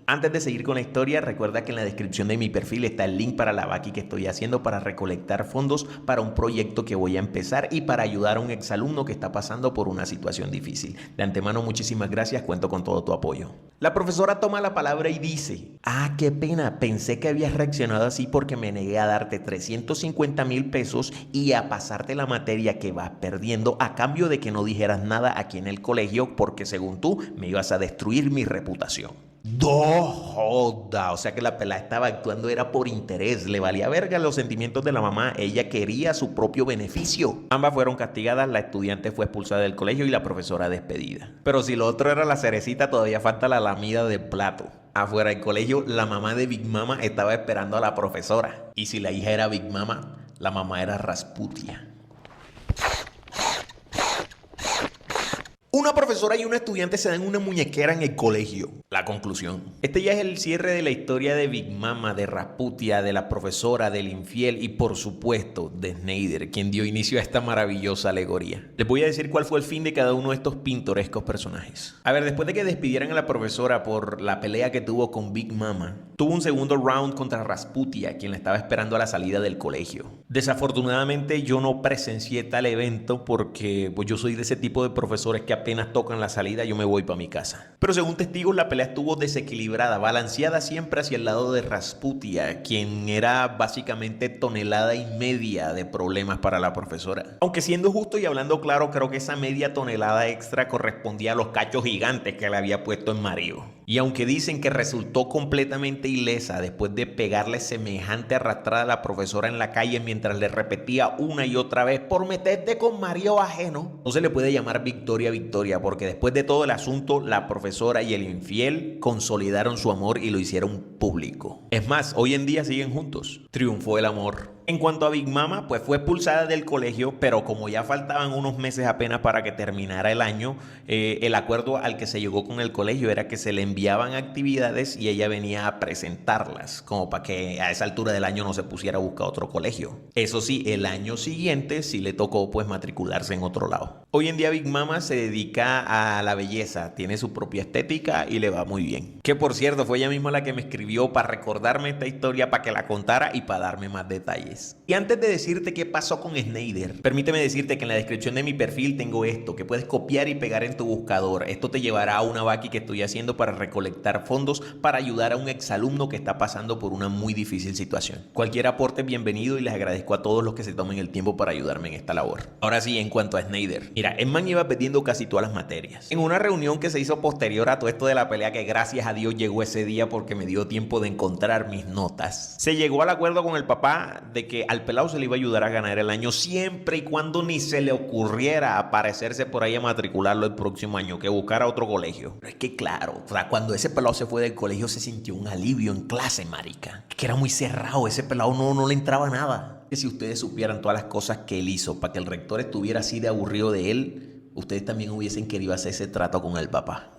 Antes de seguir con la historia, recuerda que en la descripción de mi perfil está el link para la vaqui que estoy haciendo para recolectar fondos para un proyecto que voy a empezar y para ayudar a un exalumno que está pasando por una situación difícil. De antemano, muchísimas gracias, cuento con todo tu apoyo. La profesora toma la palabra y dice, qué pena, pensé que habías reaccionado así porque me negué a darte 350,000 pesos y a pasarte la materia que vas perdiendo a cambio de que no dijeras nada aquí en el colegio porque según tú me ibas a destruir mi reputación. ¡No joda! O sea que la pelada estaba actuando era por interés, le valía verga los sentimientos de la mamá, ella quería su propio beneficio. Ambas fueron castigadas, la estudiante fue expulsada del colegio y la profesora despedida. Pero si lo otro era la cerecita, todavía falta la lamida del plato. Afuera del colegio, la mamá de Big Mama estaba esperando a la profesora. Y si la hija era Big Mama, la mamá era Rasputia. Una profesora y un estudiante se dan una muñequera en el colegio. La conclusión. Este ya es el cierre de la historia de Big Mama, de Rasputia, de la profesora, del infiel y por supuesto de Snyder, quien dio inicio a esta maravillosa alegoría. Les voy a decir cuál fue el fin de cada uno de estos pintorescos personajes. A ver, después de que despidieran a la profesora por la pelea que tuvo con Big Mama, tuvo un segundo round contra Rasputia, quien la estaba esperando a la salida del colegio. Desafortunadamente yo no presencié tal evento porque pues, yo soy de ese tipo de profesores que apenas tocan la salida yo me voy para mi casa. Pero según testigos la pelea estuvo desequilibrada, balanceada siempre hacia el lado de Rasputia, quien era básicamente 1,5 toneladas de problemas para la profesora. Aunque siendo justo y hablando claro, creo que esa media tonelada extra correspondía a los cachos gigantes que le había puesto en Mario. Y aunque dicen que resultó completamente ilesa después de pegarle semejante arrastrada a la profesora en la calle mientras le repetía una y otra vez por meterte con Mario ajeno, no se le puede llamar victoria porque después de todo el asunto la profesora y el infiel consolidaron su amor y lo hicieron público. Es más, hoy en día siguen juntos. Triunfó el amor. En cuanto a Big Mama, pues fue expulsada del colegio, pero como ya faltaban unos meses apenas para que terminara el año, el acuerdo al que se llegó con el colegio era que se le enviaban actividades y ella venía a presentarlas, como para que a esa altura del año no se pusiera a buscar otro colegio. Eso sí, el año siguiente sí le tocó pues matricularse en otro lado. Hoy en día Big Mama se dedica a la belleza, tiene su propia estética y le va muy bien. Que por cierto, fue ella misma la que me escribió para recordarme esta historia, para que la contara y para darme más detalles. detalles. Y antes de decirte qué pasó con Snyder, permíteme decirte que en la descripción de mi perfil tengo esto, que puedes copiar y pegar en tu buscador. Esto te llevará a una vaqui que estoy haciendo para recolectar fondos para ayudar a un exalumno que está pasando por una muy difícil situación. Cualquier aporte es bienvenido y les agradezco a todos los que se tomen el tiempo para ayudarme en esta labor. Ahora sí, en cuanto a Snyder. Mira, el man iba perdiendo casi todas las materias. En una reunión que se hizo posterior a todo esto de la pelea, que gracias a Dios llegó ese día porque me dio tiempo de encontrar mis notas, se llegó al acuerdo con el papá de que al pelado se le iba a ayudar a ganar el año siempre y cuando ni se le ocurriera aparecerse por ahí a matricularlo el próximo año, que buscara otro colegio. Pero es que claro, o sea, cuando ese pelado se fue del colegio se sintió un alivio en clase, marica. Es que era muy cerrado, ese pelado no le entraba nada. Que si ustedes supieran todas las cosas que él hizo para que el rector estuviera así de aburrido de él, ustedes también hubiesen querido hacer ese trato con el papá.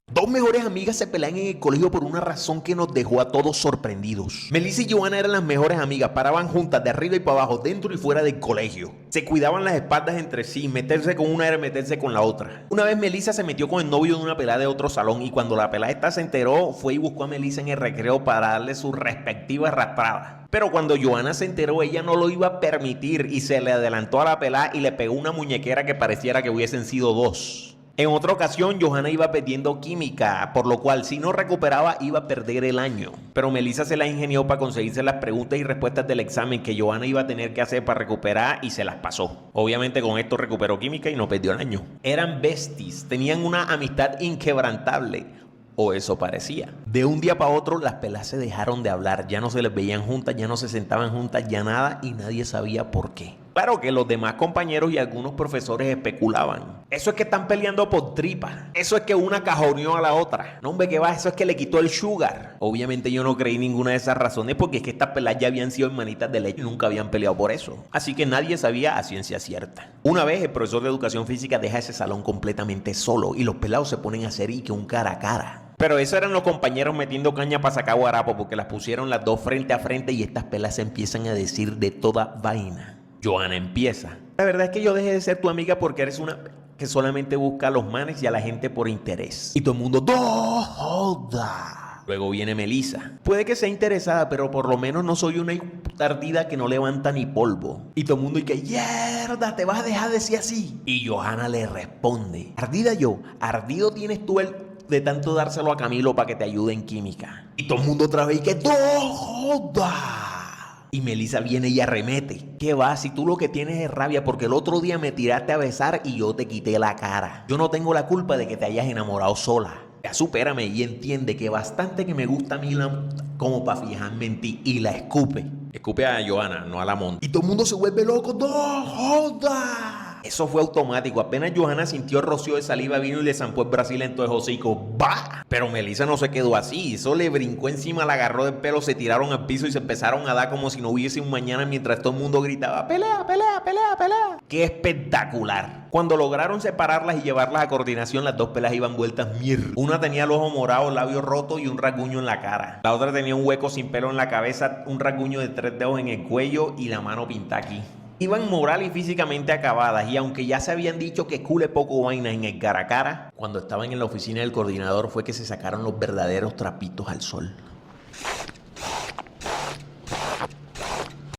Dos mejores amigas se pelean en el colegio por una razón que nos dejó a todos sorprendidos. Melissa y Johanna eran las mejores amigas, paraban juntas de arriba y para abajo, dentro y fuera del colegio. Se cuidaban las espaldas entre sí, meterse con una era meterse con la otra. Una vez Melissa se metió con el novio de una pelada de otro salón y cuando la pelada esta se enteró, fue y buscó a Melissa en el recreo para darle sus respectivas raspadas. Pero cuando Johanna se enteró, ella no lo iba a permitir y se le adelantó a la pelada y le pegó una muñequera que pareciera que hubiesen sido dos. En otra ocasión, Johanna iba perdiendo química, por lo cual si no recuperaba iba a perder el año. Pero Melissa se la ingenió para conseguirse las preguntas y respuestas del examen que Johanna iba a tener que hacer para recuperar y se las pasó. Obviamente con esto recuperó química y no perdió el año. Eran besties, tenían una amistad inquebrantable. O eso parecía. De un día para otro las pelas se dejaron de hablar, ya no se les veían juntas, ya no se sentaban juntas, ya nada y nadie sabía por qué. Claro que los demás compañeros y algunos profesores especulaban. Eso es que están peleando por tripa. Eso es que una cajoneó a la otra. No, hombre, que va, eso es que le quitó el sugar. Obviamente yo no creí ninguna de esas razones porque es que estas pelas ya habían sido hermanitas de leche y nunca habían peleado por eso. Así que nadie sabía a ciencia cierta. Una vez el profesor de educación física deja ese salón completamente solo y los pelados se ponen a hacer y que un cara a cara. Pero esos eran los compañeros metiendo caña para sacar guarapo porque las pusieron las dos frente a frente y estas pelas se empiezan a decir de toda vaina. Johanna empieza. La verdad es que yo dejé de ser tu amiga porque eres una que solamente busca a los manes y a la gente por interés. Y todo el mundo, ¡no joda! Luego viene Melissa. Puede que sea interesada, pero por lo menos no soy una tardida que no levanta ni polvo. Y todo el mundo dice, ¡mierda! ¿Te vas a dejar decir así? Y Johanna le responde, ¿ardida yo? ¿Ardido tienes tú el de tanto dárselo a Camilo para que te ayude en química? Y todo el mundo otra vez y que ¡no joda! Y Melissa viene y arremete. ¿Qué va? Si tú lo que tienes es rabia porque el otro día me tiraste a besar y yo te quité la cara. Yo no tengo la culpa de que te hayas enamorado sola. Ya supérame y entiende que bastante que me gusta a mí como para fijarme en ti. Y la escupe. Escupe a Johanna, no a la monta. Y todo el mundo se vuelve loco. ¡No joda! Eso fue automático. Apenas Johanna sintió el rocío de saliva, vino y le zampó el Brasil en todo el hocico. ¡Bah! Pero Melissa no se quedó así. Eso le brincó encima, la agarró del pelo, se tiraron al piso y se empezaron a dar como si no hubiese un mañana mientras todo el mundo gritaba ¡pelea, pelea, pelea, pelea! ¡Qué espectacular! Cuando lograron separarlas y llevarlas a coordinación, las dos pelas iban vueltas mierda. Una tenía el ojo morado, el labio roto y un rasguño en la cara. La otra tenía un hueco sin pelo en la cabeza, un rasguño de 3 dedos en el cuello y la mano pintada aquí. Iban moral y físicamente acabadas y aunque ya se habían dicho que cule poco vaina en el cara a cara, cuando estaban en la oficina del coordinador fue que se sacaron los verdaderos trapitos al sol.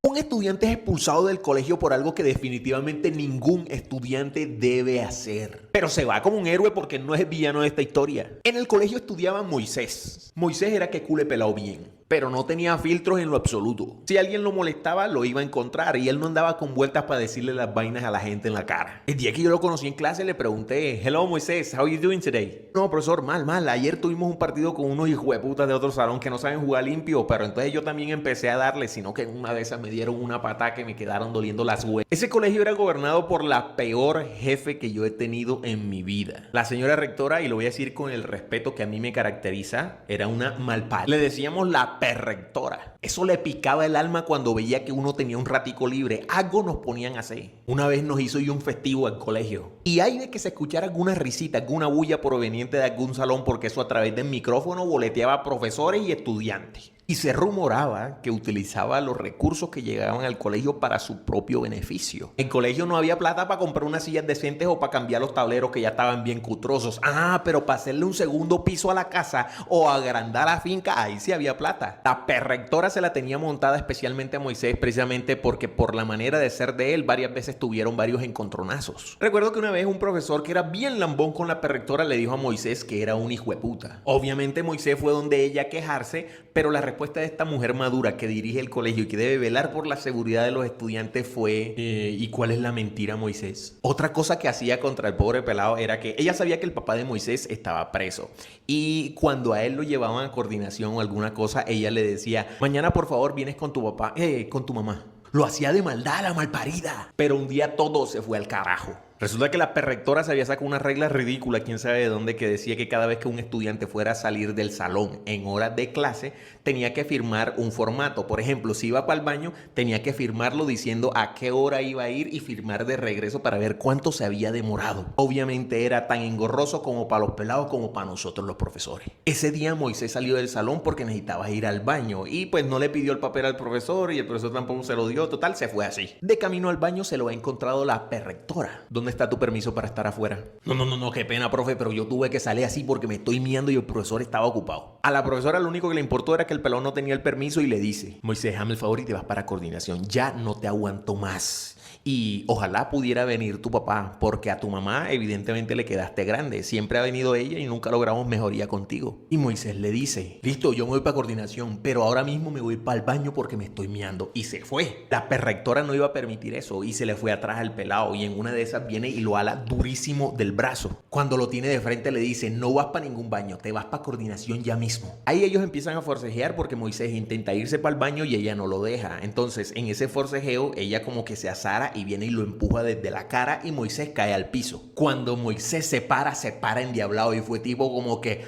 Un estudiante es expulsado del colegio por algo que definitivamente ningún estudiante debe hacer. Pero se va como un héroe porque no es el villano de esta historia. En el colegio estudiaba Moisés. Moisés era que cule pelado bien, pero no tenía filtros en lo absoluto. Si alguien lo molestaba, lo iba a encontrar y él no andaba con vueltas para decirle las vainas a la gente en la cara. El día que yo lo conocí en clase le pregunté, "Hello Moisés, how you doing today?" No, profesor, mal. Ayer tuvimos un partido con unos hijueputas de otro salón que no saben jugar limpio, pero entonces yo también empecé a darle, sino que en una de esas me dieron una patada que me quedaron doliendo las huevas. Ese colegio era gobernado por la peor jefe que yo he tenido en mi vida. La señora rectora, y lo voy a decir con el respeto que a mí me caracteriza, era una malparida. Le decíamos la perrectora. Eso le picaba el alma cuando veía que uno tenía un ratico libre. Algo nos ponían a hacer. Una vez nos hizo un festivo al colegio. Y hay de que se escuchara alguna risita, alguna bulla proveniente de algún salón, porque eso a través del micrófono boleteaba a profesores y estudiantes. Y se rumoraba que utilizaba los recursos que llegaban al colegio para su propio beneficio. En el colegio no había plata para comprar unas sillas decentes o para cambiar los tableros que ya estaban bien cutrosos. Pero para hacerle un segundo piso a la casa o agrandar la finca, ahí sí había plata. La perrectora se la tenía montada especialmente a Moisés, precisamente porque por la manera de ser de él, varias veces tuvieron varios encontronazos. Recuerdo que una vez un profesor que era bien lambón con la perrectora le dijo a Moisés que era un hijo de puta. Obviamente Moisés fue donde ella a quejarse, pero la respuesta de esta mujer madura que dirige el colegio y que debe velar por la seguridad de los estudiantes fue ¿y cuál es la mentira, Moisés? Otra cosa que hacía contra el pobre pelado era que ella sabía que el papá de Moisés estaba preso y cuando a él lo llevaban a coordinación o alguna cosa, ella le decía: mañana por favor vienes con tu papá, con tu mamá. Lo hacía de maldad, la malparida. Pero un día todo se fue al carajo. Resulta que la perrectora se había sacado una regla ridícula, quién sabe de dónde, que decía que cada vez que un estudiante fuera a salir del salón en horas de clase, tenía que firmar un formato. Por ejemplo, si iba para el baño, tenía que firmarlo diciendo a qué hora iba a ir y firmar de regreso para ver cuánto se había demorado. Obviamente era tan engorroso como para los pelados como para nosotros los profesores. Ese día Moisés salió del salón porque necesitaba ir al baño y pues no le pidió el papel al profesor y el profesor tampoco se lo dio. Total, se fue así. De camino al baño se lo ha encontrado la perrectora. ¿Dónde está tu permiso para estar afuera? No, qué pena, profe, pero yo tuve que salir así porque me estoy miando y el profesor estaba ocupado. A la profesora lo único que le importó era que el pelón no tenía el permiso y le dice: Moisés, hazme el favor y te vas para coordinación. Ya no te aguanto más. Y ojalá pudiera venir tu papá, porque a tu mamá evidentemente le quedaste grande. Siempre ha venido ella y nunca logramos mejoría contigo. Y Moisés le dice: listo, yo me voy para coordinación, pero ahora mismo me voy para el baño porque me estoy miando. Y se fue. La perrectora no iba a permitir eso y se le fue atrás al pelado. Y en una de esas viene y lo ala durísimo del brazo. Cuando lo tiene de frente le dice: no vas para ningún baño, te vas para coordinación ya mismo. Ahí ellos empiezan a forcejear porque Moisés intenta irse para el baño y ella no lo deja. Entonces en ese forcejeo ella como que se azara y viene y lo empuja desde la cara y Moisés cae al piso. Cuando Moisés se para endiablado y fue tipo como que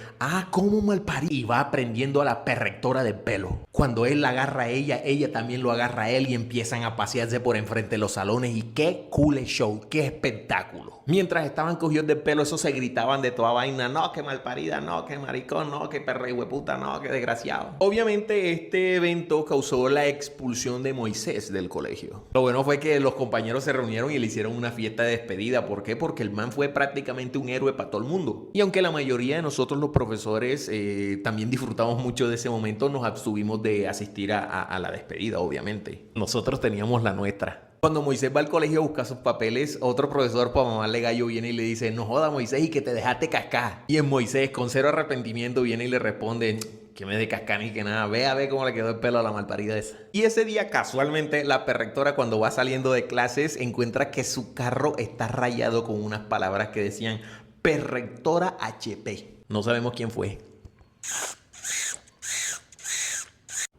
cómo malparido, y va aprendiendo a la perrectora del pelo. Cuando él la agarra a ella, ella también lo agarra a él y empiezan a pasearse por enfrente de los salones y qué cool show, qué espectáculo. Mientras estaban cogidos del pelo, esos se gritaban de toda vaina: no, que malparida, no, que maricón, no, que perra y hueputa, no, que desgraciado. Obviamente este evento causó la expulsión de Moisés del colegio. Lo bueno fue que los compañeros se reunieron y le hicieron una fiesta de despedida. ¿Por qué? Porque el man fue prácticamente un héroe para todo el mundo. Y aunque la mayoría de nosotros los profesores también disfrutamos mucho de ese momento, nos abstuvimos de asistir a la despedida, obviamente. Nosotros teníamos la nuestra. Cuando Moisés va al colegio a buscar sus papeles, otro profesor para mamarle gallo viene y le dice: no joda, Moisés, y que te dejaste cascar. Y en Moisés, con cero arrepentimiento, viene y le responde: que me de cascar ni que nada, ve a ver cómo le quedó el pelo a la malparida esa. Y ese día, casualmente, la perrectora, cuando va saliendo de clases, encuentra que su carro está rayado con unas palabras que decían perrectora HP. No sabemos quién fue.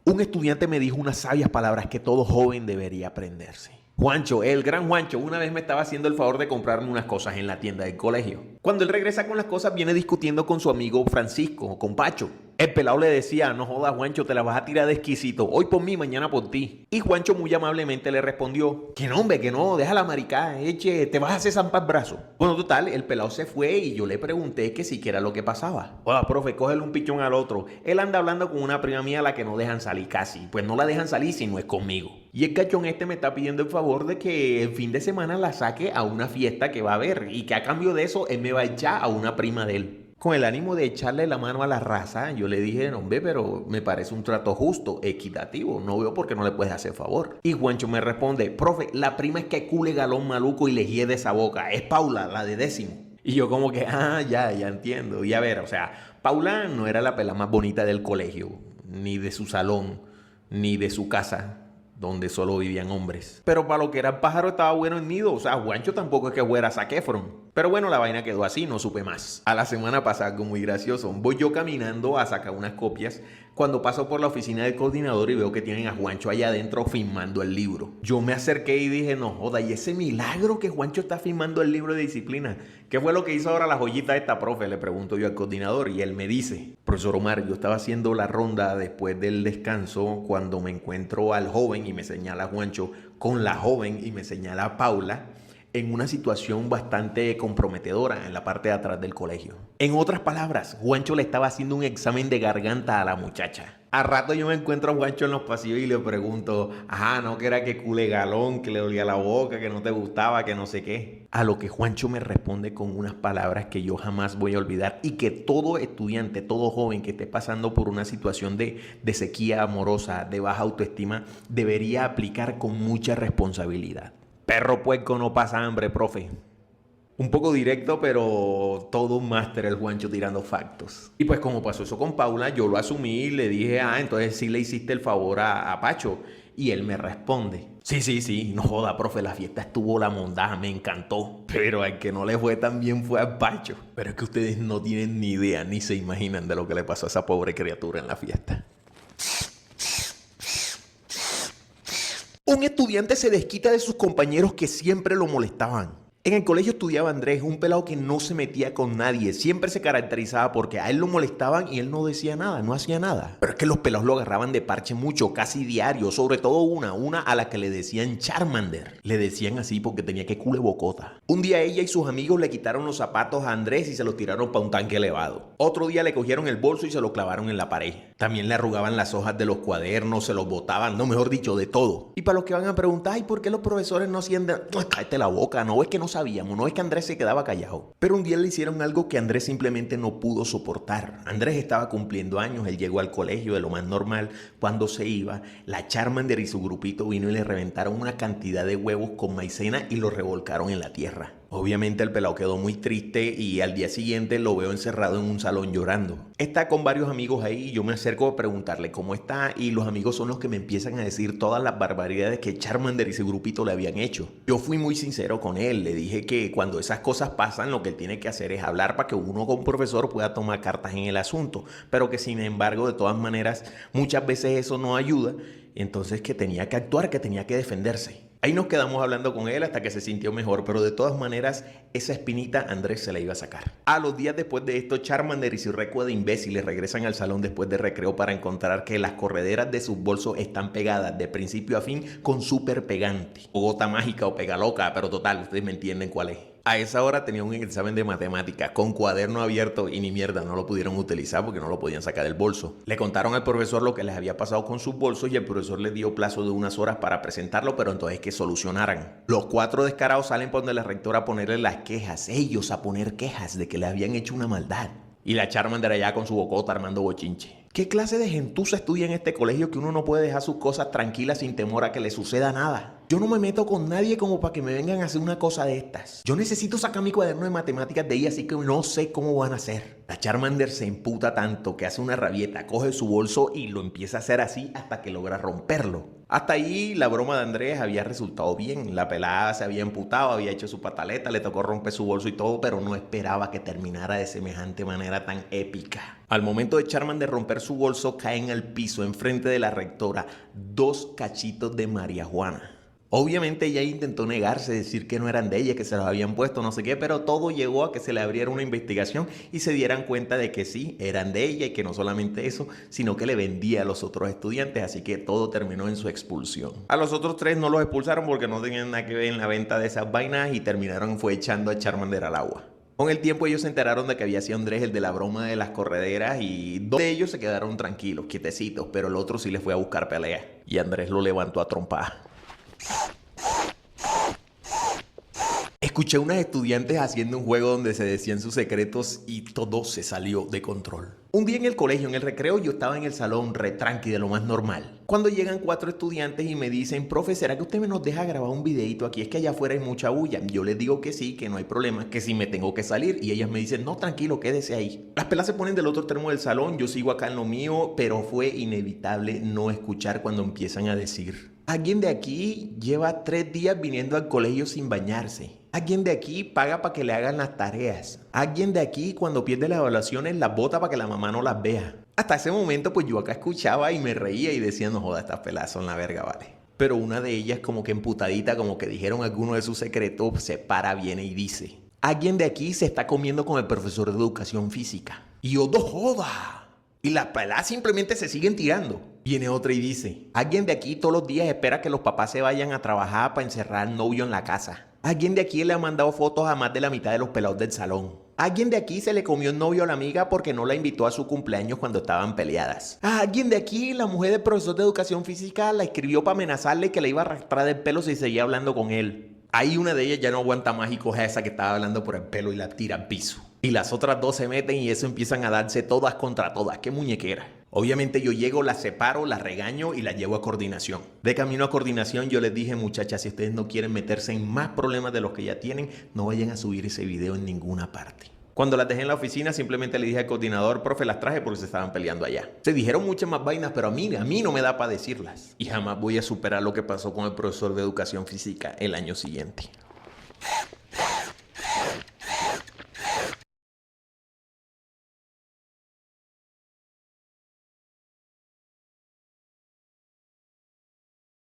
Un estudiante me dijo unas sabias palabras que todo joven debería aprenderse. Juancho, el gran Juancho, una vez me estaba haciendo el favor de comprarme unas cosas en la tienda del colegio. Cuando él regresa con las cosas, viene discutiendo con su amigo Francisco, con Pacho. El pelado le decía: no jodas, Juancho, te la vas a tirar de exquisito. Hoy por mí, mañana por ti. Y Juancho muy amablemente le respondió: que no, hombre, que no, deja la maricada, eche, te vas a hacer zampar brazo. Bueno, total, el pelado se fue y yo le pregunté que si qué era lo que pasaba. Hola, profe, cógele un pichón al otro. Él anda hablando con una prima mía a la que no dejan salir casi. Pues no la dejan salir si no es conmigo. Y el cachón este me está pidiendo el favor de que el fin de semana la saque a una fiesta que va a haber y que a cambio de eso él me va a echar a una prima de él. Con el ánimo de echarle la mano a la raza, yo le dije: no, hombre, pero me parece un trato justo, equitativo, no veo por qué no le puedes hacer favor. Y Juancho me responde: profe, la prima es que cule galón maluco y le hiede esa boca, es Paula, la de 10º. Y yo como que, ya entiendo. Y a ver, o sea, Paula no era la pela más bonita del colegio, ni de su salón, ni de su casa, donde solo vivían hombres. Pero para lo que era el pájaro estaba bueno el nido. O sea, Juancho tampoco es que fuera Zac Efron. Pero bueno, la vaina quedó así, no supe más. A la semana pasada, algo muy gracioso. Voy yo caminando a sacar unas copias cuando paso por la oficina del coordinador y veo que tienen a Juancho allá adentro firmando el libro. Yo me acerqué y dije: no joda, y ese milagro que Juancho está firmando el libro de disciplina. ¿Qué fue lo que hizo ahora la joyita de esta profe? Le pregunto yo al coordinador y él me dice: profesor Omar, yo estaba haciendo la ronda después del descanso cuando me encuentro al joven y me señala Juancho con la joven y me señala Paula. en una situación bastante comprometedora en la parte de atrás del colegio. En otras palabras, Juancho le estaba haciendo un examen de garganta a la muchacha. A rato yo me encuentro a Juancho en los pasillos y le pregunto, ajá, no que era que cule galón, que le dolía la boca, que no te gustaba, que no sé qué. A lo que Juancho me responde con unas palabras que yo jamás voy a olvidar y que todo estudiante, todo joven que esté pasando por una situación de sequía amorosa, de baja autoestima, debería aplicar con mucha responsabilidad. Perro puerco no pasa hambre, profe. Un poco directo, pero todo un máster el Juancho tirando factos. Y pues como pasó eso con Paula, yo lo asumí y le dije, entonces sí le hiciste el favor a Pacho. Y él me responde, sí, no joda, profe, la fiesta estuvo la mondaja, me encantó. Pero al que no le fue tan bien fue a Pacho. Pero es que ustedes no tienen ni idea, ni se imaginan de lo que le pasó a esa pobre criatura en la fiesta. Un estudiante se desquita de sus compañeros que siempre lo molestaban. En el colegio estudiaba Andrés, un pelado que no se metía con nadie, siempre se caracterizaba porque a él lo molestaban y él no decía nada, no hacía nada. Pero es que los pelados lo agarraban de parche mucho, casi diario, sobre todo una a la que le decían Charmander. Le decían así porque tenía que cule bocota. Un día ella y sus amigos le quitaron los zapatos a Andrés y se los tiraron para un tanque elevado. Otro día le cogieron el bolso y se lo clavaron en la pared. También le arrugaban las hojas de los cuadernos, se los botaban, no, mejor dicho, de todo. Y para los que van a preguntar, ¿y por qué los profesores no hacían de... No, cállate la boca, no es que no sabíamos, no es que Andrés se quedaba callado. Pero un día le hicieron algo que Andrés simplemente no pudo soportar. Andrés estaba cumpliendo años, él llegó al colegio de lo más normal. Cuando se iba, la Charmander y su grupito vino y le reventaron una cantidad de huevos con maicena y los revolcaron en la tierra. Obviamente el pelado quedó muy triste y al día siguiente lo veo encerrado en un salón llorando. Está con varios amigos ahí y yo me acerco a preguntarle cómo está y los amigos son los que me empiezan a decir todas las barbaridades que Charmander y su grupito le habían hecho. Yo fui muy sincero con él, le dije que cuando esas cosas pasan lo que él tiene que hacer es hablar para que uno como profesor pueda tomar cartas en el asunto, pero que sin embargo de todas maneras muchas veces eso no ayuda, entonces que tenía que actuar, que tenía que defenderse. Ahí nos quedamos hablando con él hasta que se sintió mejor, pero de todas maneras, esa espinita Andrés se la iba a sacar. A los días después de esto, Charmander y su recua de imbéciles regresan al salón después de recreo para encontrar que las correderas de sus bolsos están pegadas de principio a fin con súper pegante. O gota mágica o pega loca, pero total, ustedes me entienden cuál es. A esa hora tenía un examen de matemáticas con cuaderno abierto y ni mierda, no lo pudieron utilizar porque no lo podían sacar del bolso. Le contaron al profesor lo que les había pasado con sus bolsos y el profesor les dio plazo de unas horas para presentarlo, pero entonces que solucionaran. Los 4 descarados salen por donde la rectora a ponerle las quejas, ellos a poner quejas de que le habían hecho una maldad. Y la Charmander allá con su bocota armando bochinche. ¿Qué clase de gentuza estudia en este colegio que uno no puede dejar sus cosas tranquilas sin temor a que le suceda nada? Yo no me meto con nadie como para que me vengan a hacer una cosa de estas. Yo necesito sacar mi cuaderno de matemáticas de ahí, así que no sé cómo van a hacer. La Charmander se emputa tanto que hace una rabieta, coge su bolso y lo empieza a hacer así hasta que logra romperlo. Hasta ahí la broma de Andrés había resultado bien. La pelada se había emputado, había hecho su pataleta, le tocó romper su bolso y todo, pero no esperaba que terminara de semejante manera tan épica. Al momento de Charmander romper su bolso, caen al piso enfrente de la rectora 2 cachitos de María Juana. Obviamente ella intentó negarse, decir que no eran de ella, que se los habían puesto, no sé qué, pero todo llegó a que se le abriera una investigación y se dieran cuenta de que sí, eran de ella y que no solamente eso, sino que le vendía a los otros estudiantes, así que todo terminó en su expulsión. A los otros 3 no los expulsaron porque no tenían nada que ver en la venta de esas vainas y terminaron fue echando a Charmander al agua. Con el tiempo ellos se enteraron de que había sido Andrés el de la broma de las correderas y 2 de ellos se quedaron tranquilos, quietecitos, pero el otro sí le fue a buscar pelea y Andrés lo levantó a trompadas. Escuché a unas estudiantes haciendo un juego donde se decían sus secretos y todo se salió de control. Un día en el colegio, en el recreo, yo estaba en el salón re tranqui de lo más normal. Cuando llegan 4 estudiantes y me dicen, profe, ¿será que usted me nos deja grabar un videito aquí? Es que allá afuera hay mucha bulla. Yo les digo que sí, que no hay problema, que si me tengo que salir. Y ellas me dicen, no, tranquilo, quédese ahí. Las pelas se ponen del otro extremo del salón, yo sigo acá en lo mío, pero fue inevitable no escuchar cuando empiezan a decir, alguien de aquí lleva 3 días viniendo al colegio sin bañarse. Alguien de aquí paga para que le hagan las tareas. Alguien de aquí cuando pierde las evaluaciones las bota para que la mamá no las vea. Hasta ese momento pues yo acá escuchaba y me reía y decía, no joda, estas peladas son la verga, vale. Pero una de ellas como que emputadita, como que dijeron alguno de sus secretos, se para, viene y dice, alguien de aquí se está comiendo con el profesor de educación física. Y yo, no joda. Y las peladas simplemente se siguen tirando. Viene otra y dice, alguien de aquí todos los días espera que los papás se vayan a trabajar para encerrar al novio en la casa. Alguien de aquí le ha mandado fotos a más de la mitad de los pelados del salón. Alguien de aquí se le comió el novio a la amiga porque no la invitó a su cumpleaños cuando estaban peleadas. Alguien de aquí, la mujer del profesor de educación física, la escribió para amenazarle que le iba a arrastrar del pelo si seguía hablando con él. Ahí una de ellas ya no aguanta más y coge a esa que estaba hablando por el pelo y la tira al piso. Y las otras dos se meten y eso empiezan a darse todas contra todas. ¡Qué muñequera! Obviamente yo llego, las separo, las regaño y las llevo a coordinación. De camino a coordinación yo les dije, muchachas, si ustedes no quieren meterse en más problemas de los que ya tienen, no vayan a subir ese video en ninguna parte. Cuando las dejé en la oficina simplemente le dije al coordinador, profe, las traje porque se estaban peleando allá. Se dijeron muchas más vainas, pero a mí no me da para decirlas. Y jamás voy a superar lo que pasó con el profesor de educación física el año siguiente.